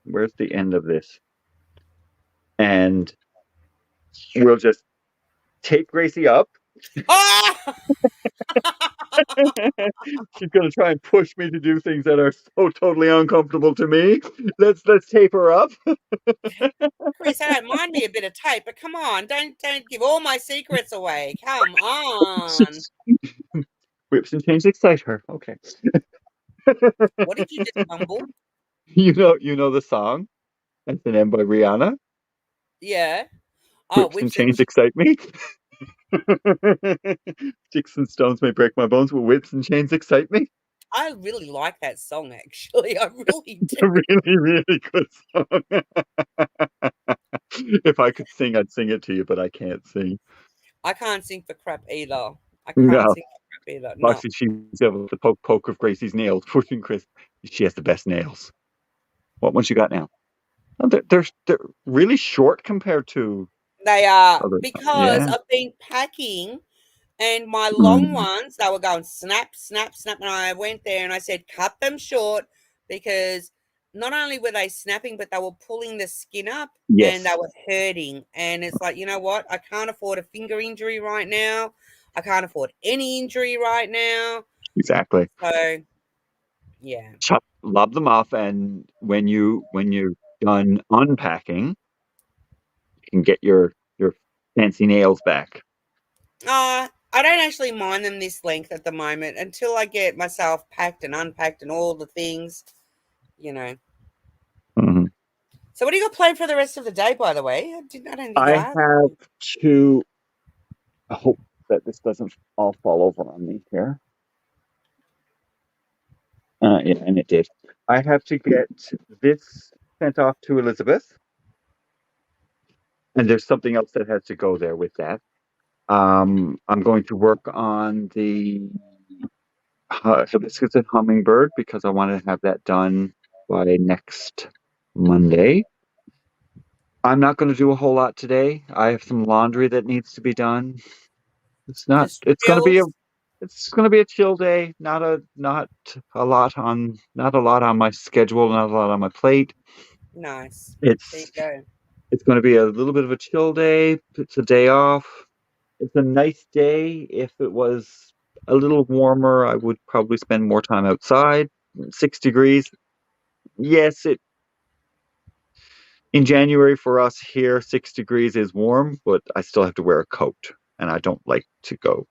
Where's the end of this? And we'll just tape Gracie up. Ah! She's gonna try and push me to do things that are so totally uncomfortable to me. Let's tape her up. Chris, I don't mind me a bit of tape, but come on, don't give all my secrets away. Come on. Whips and chains excite her. Okay. What did you just mumble? You know the song. That's an M by Rihanna. Yeah. Oh, Whips and whips and chains excite me. Sticks and stones may break my bones, but whips and chains excite me. I really like that song actually. I really It's do. a really, really good song. If I could sing, I'd sing it to you, but I can't sing. I can't sing for crap either. I can't No. sing. Be like, no. Actually, she's able to poke of Gracie's nails, pushing Chris. She has the best nails. What ones you got now? Oh, they're really short compared to They are, other. because Yeah. I've been packing, and my long Mm. ones, they were going snap, snap, snap. And I went there and I said, cut them short, because not only were they snapping, but they were pulling the skin up and they Yes, were hurting. And it's like, you know what? I can't afford a finger injury right now. I can't afford any injury right now. exactly. So, yeah. Lob them off, and when you're done unpacking, you can get your fancy nails back. I don't actually mind them this length at the moment until I get myself packed and unpacked and all the things, you know. Mhm. So, what do you got planned for the rest of the day, by the way? I don't think I I asked. have to. I hope that this doesn't all fall over on me here. Yeah, and it did. I have to get this sent off to Elizabeth, and there's something else that has to go there with that. I'm going to work on the hibiscus and hummingbird because I want to have that done by next Monday. I'm not going to do a whole lot today. I have some laundry that needs to be done. It's not. Just chills. It's going to be a chill day. Not a lot on my schedule. Not a lot on my plate. Nice. There you It's go. it's going to be a little bit of a chill day. It's a day off. It's a nice day. If it was a little warmer, I would probably spend more time outside. 6 degrees. Yes, it in January for us here, 6 degrees is warm, but I still have to wear a coat, and I don't like to go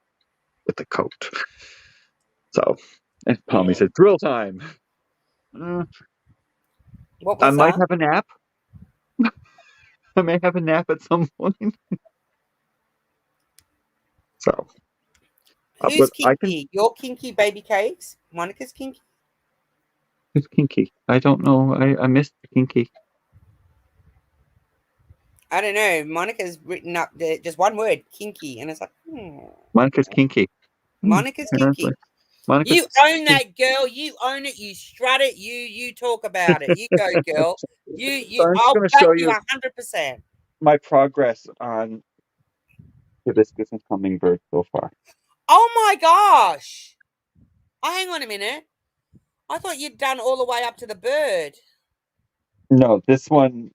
with a coat. So, and Palmy said, "Drill time." Uh, What I was might that? have a nap. I may have a nap at some point. So, Who's but I can. kinky? Your kinky baby cakes? Monica's kinky? It's kinky. I don't know. I missed the kinky. I don't know. Monica's written up just one word, kinky. And it's like, Monica's kinky. Monica's Apparently, kinky. Monica's. You own that, girl. You own it. You strut it. You talk about it. You go, girl. So I'm just I'll going to back show you you 100%. my progress on hibiscus and hummingbird so far. Oh my gosh. Oh, hang on a minute. I thought you'd done all the way up to the bird. No, this one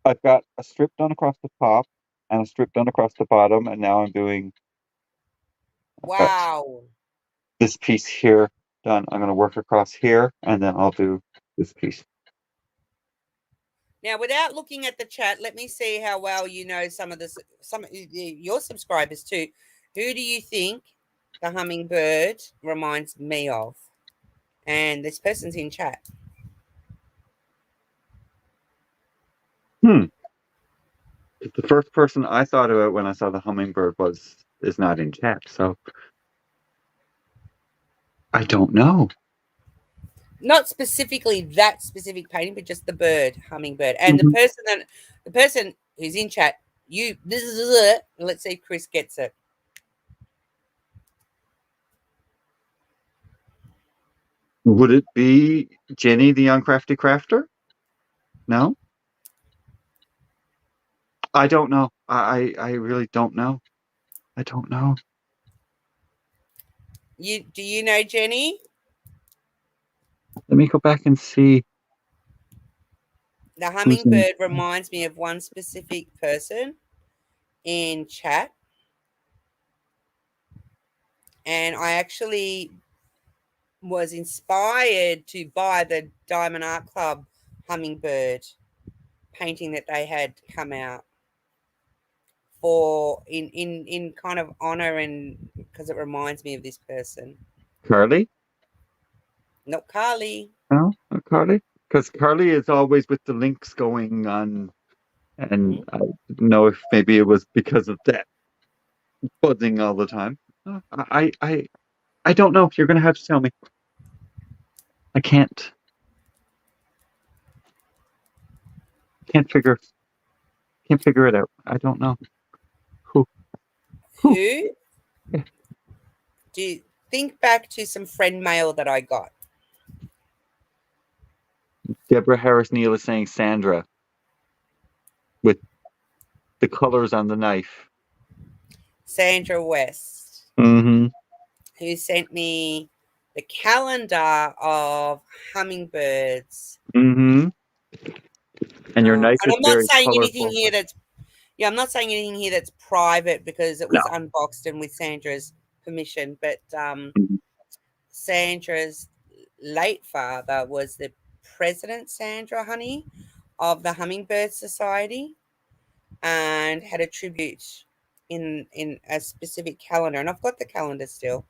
I've got a strip done across the top and a strip done across the bottom, and now I've got Wow. this piece here done. I'm going to work across here, and then I'll do this piece. Now, without looking at the chat, let me see how well you know some of your subscribers too. Who do you think the hummingbird reminds me of? And this person's in chat. The first person I thought about when I saw the hummingbird is not in chat, so I don't know. Not specifically that specific painting, but just the bird, hummingbird. And the person who's in chat, let's see if Chris gets it. Would it be Jenny the Uncrafty Crafter? No? I don't know. I really don't know. I don't know. Do you know Jenny? Let me go back and see. The hummingbird reminds me of one specific person in chat. And I actually was inspired to buy the Diamond Art Club hummingbird painting that they had come out for in kind of honor, and because it reminds me of this person. Carly? Not Carly. No, not Carly? Because Carly is always with the links going on, and I didn't know if maybe it was because of that buzzing all the time. I don't know. You're gonna have to tell me. I can't figure it out. I don't know. Who? Who? Yeah. think back to some friend mail that I got. Deborah Harris Neal is saying Sandra with the colors on the knife. Sandra West, Mm-hmm. who sent me the calendar of hummingbirds. Mm-hmm. And your knife And is I'm not very saying anything colorful. here that's I'm not saying anything here that's private because it No. was unboxed and with Sandra's permission. But Mhm. Sandra's late father was the president, Sandra Honey, of the Hummingbird Society, and had a tribute in a specific calendar. And I've got the calendar still.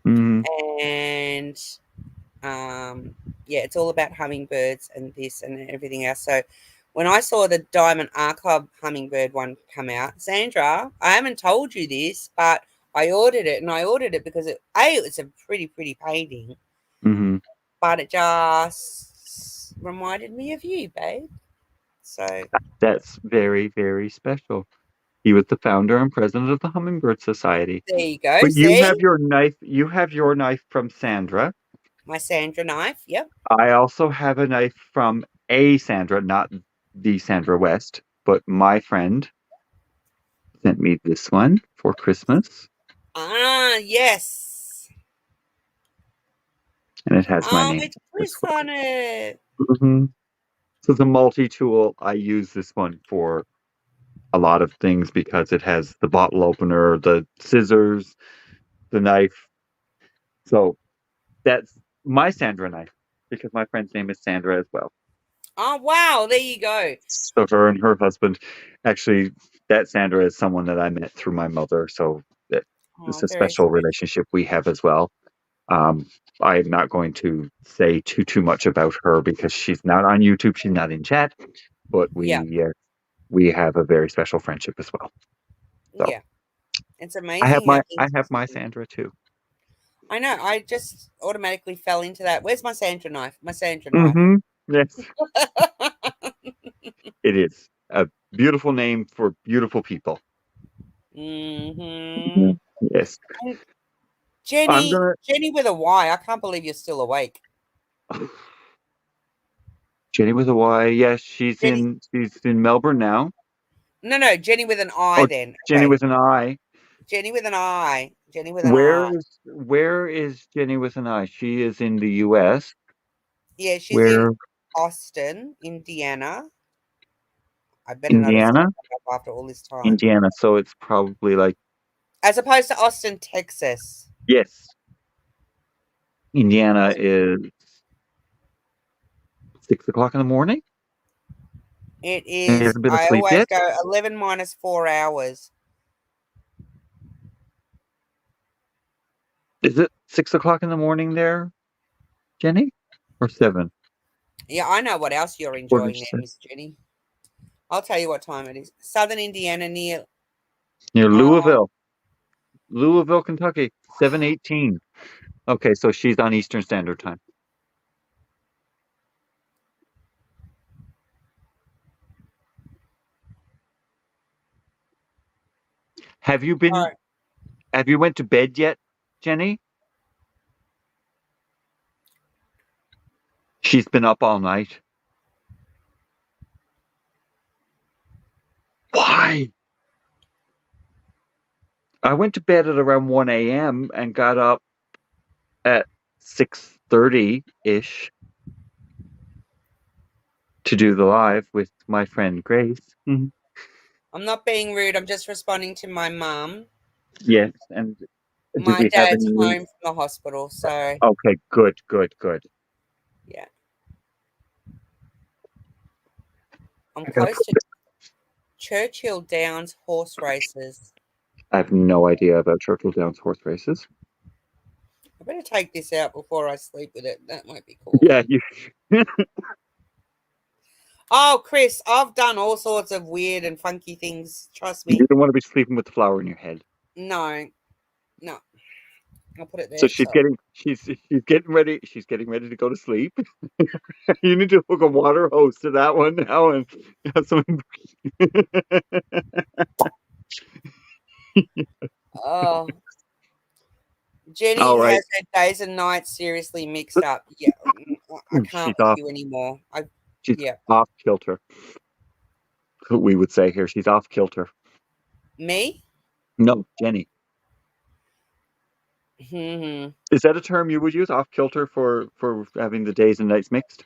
Mhm. And yeah, it's all about hummingbirds and this and everything else. So when I saw the Diamond Archive hummingbird one come out, Sandra, I haven't told you this, but I ordered it, and I ordered it because it's a pretty painting, Mhm. but it just reminded me of you, babe. So That's very, very special. He was the founder and president of the Hummingbird Society. there you go. But you have See, your knife. You have your knife from Sandra. my Sandra knife. Yep. I also have a knife from a Sandra, not the Sandra West, but my friend sent me this one for Christmas, Ah, yes. and it has my name It's as Chris on it. well. So it's a multi-tool. I use this one for a lot of things because it has the bottle opener, the scissors, the knife. So that's my Sandra knife because my friend's name is Sandra as well. Oh wow, there you go. So her and her husband, actually, that Sandra is someone that I met through my mother. So it's Oh, a very special special. relationship we have as well. Um, I'm not going to say too much about her because she's not on YouTube. She's not in chat, but Yeah, we have a very special friendship as well. So yeah. It's amazing how I things have just my happen. Sandra too. I know. I just automatically fell into that. Where's my Sandra knife? My Sandra knife. Mm-hmm. Yes, it is a beautiful name for beautiful people. Mm-hmm. Mhm. Yes, And I'm Jenny, gonna. Jenny with a Y. I can't believe you're still awake. Jenny with a Y. Yes, Jenny, she's in Melbourne now. no, Jenny with an I. Oh, Then Jenny okay, with an I. Jenny with an I. Jenny with an I. Where is Jenny with an I? She is in the U.S. Yeah, she's in Where? Austin, Indiana. I better not have said Indiana. that after all this time. Indiana. So it's probably like As opposed to Austin, Texas. yes. Indiana is 6 o'clock in the morning. It He is. hasn't been I asleep always yet. go 11 minus 4 hours. Is it 6 o'clock in the morning there, Jenny, or 7? Yeah, I know what else you're Quarter enjoying to there, 7. Miss Jenny. I'll tell you what time it is. Southern Indiana near. Near Oh, Louisville, Kentucky, 7:18. Okay, so she's on Eastern Standard Time. Have you all been? right. Have you went to bed yet, Jenny? She's been up all night. Why? I went to bed at around 1 a.m. and got up at 6:30 ish to do the live with my friend Grace. Mhm. I'm not being rude. I'm just responding to my mum. Yes, and do My we have dad's any? home from the hospital, so Okay, good. yeah, I'm I gotta close put to Churchill Downs horse races. I have no idea about Churchill Downs horse races. I better take this out before I sleep with it. That might be cool. Yeah, you Oh, Chris, I've done all sorts of weird and funky things. Trust you me. don't want to be sleeping with the flower in your head. No, no. I'll put it So there. So she's getting ready to go to sleep. You need to hook a water hose to that one now and have some. oh, Jenny All right. has her days and nights seriously mixed up. Yeah, I can't She's with off. you anymore. She's Yeah. off kilter. We would say here, she's off kilter. Me? No, Jenny. Hmm. Is that a term you would use, off kilter, for having the days and nights mixed?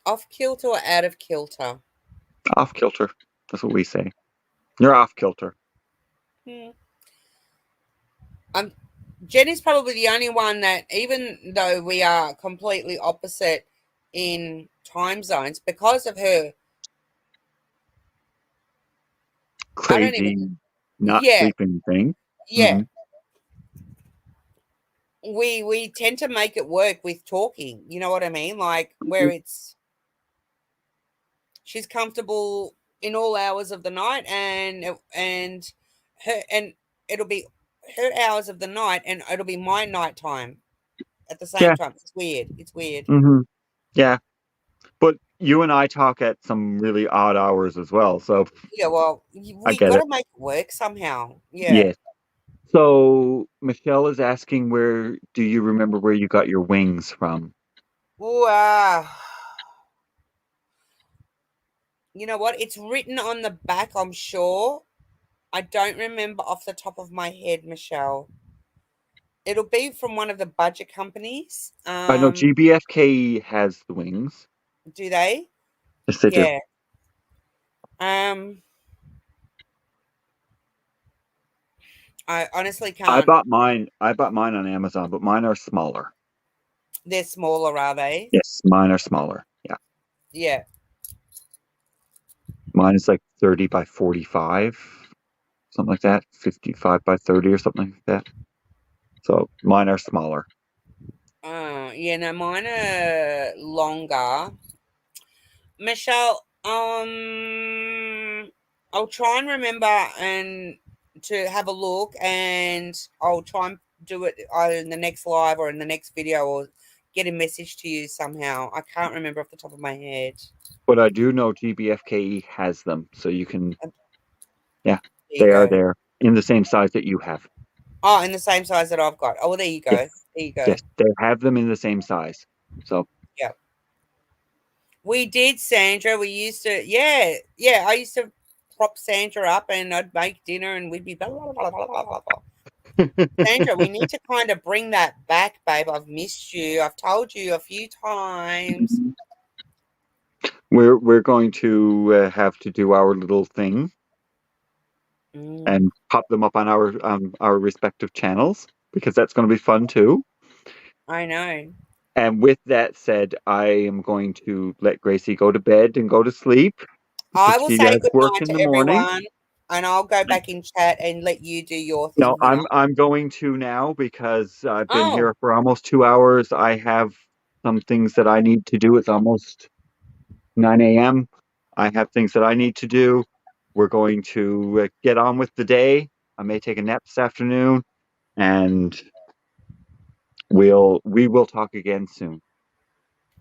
Off kilter or out of kilter? Off kilter. That's what we say. You're off kilter. Hmm. Jenny's probably the only one that, even though we are completely opposite in time zones, because of her, I don't Crazy, even. not Yeah, sleeping thing. yeah. Hmm. We tend to make it work with talking. You know what I mean? Like where she's comfortable in all hours of the night, and her and it'll be her hours of the night, and it'll be my nighttime at the same Yeah. time. It's weird. It's weird. Hmm. Yeah. But you and I talk at some really odd hours as well, so Yeah, well, I we get got it. to make it work somehow. Yeah. Yes. So Michelle is asking, where do you remember where you got your wings from? Ooh, you know what? It's written on the back, I'm sure. I don't remember off the top of my head, Michelle. It'll be from one of the budget companies. I know GBFK has the wings. Do they? Yes, they do. Yeah. Um, I honestly I can't. bought mine. I bought mine on Amazon, but mine are smaller. They're smaller, are they? Yes, mine are smaller. Yeah, Yeah. mine is like 30 by 45, something like that. 55 by 30 or something like that. So mine are smaller. Yeah. No, mine are longer. Michelle, I'll try and remember and to have a look, and I'll try and do it either in the next live or in the next video, or get a message to you somehow. I can't remember off the top of my head. But I do know GBFKE has them, so you can. Yeah, There you they are go. there in the same size that you have. Oh, in the same size that I've got. Oh, well, there you go. Yes, There you go. yes, they have them in the same size. So Yeah. We did, Sandra. We used to, yeah, yeah. I used to prop Sandra up, and I'd make dinner, and we'd be blah, blah, blah, blah, blah, blah, blah. Sandra, we need to kind of bring that back, babe. I've missed you. I've told you a few times. we're going to have to do our little thing and pop them up on our respective channels, because that's going to be fun too. I know. And with that said, I am going to let Gracie go to bed and go to sleep, I because will she say has good work night in to the morning. everyone, and I'll go back in chat and let you do your No, thing here. I'm going to now, because I've been Oh, here for almost 2 hours. I have some things that I need to do. It's almost 9 a.m. I have things that I need to do. We're going to get on with the day. I may take a nap this afternoon, and we will talk again soon.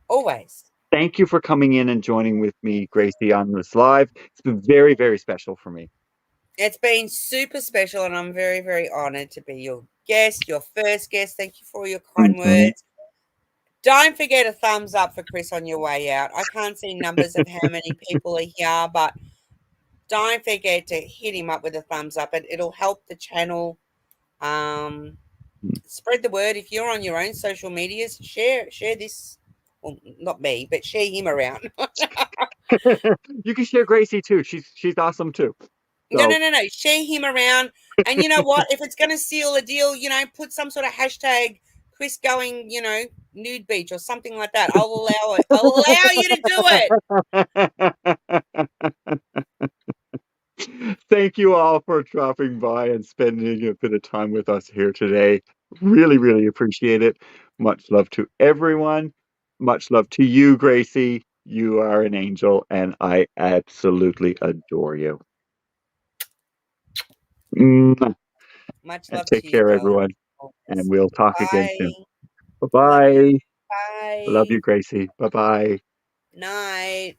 always. Thank you for coming in and joining with me, Gracie, on this live. It's been very, very special for me. It's been super special, and I'm very, very honored to be your guest, your first guest. Thank you for all your kind words. Don't forget a thumbs up for Chris on your way out. I can't see numbers of how many people are here, but don't forget to hit him up with a thumbs up. It'll help the channel. Spread the word. If you're on your own social medias, share this. Well, not me, but share him around. You can share Gracie too. She's awesome too. No, So. no. Share him around. And you know what? If it's going to seal a deal, put some sort of hashtag Chris going, nude beach or something like that. I'll allow it. I'll allow you to do it. Thank you all for dropping by and spending a bit of time with us here today. Really, really appreciate it. Much love to everyone. Much love to you, Gracie. You are an angel, and I absolutely adore you. Much love Take to you, care, darling. everyone, and we'll talk again soon. Bye. Bye-bye. Bye. Love you, Gracie. Bye-bye. Night.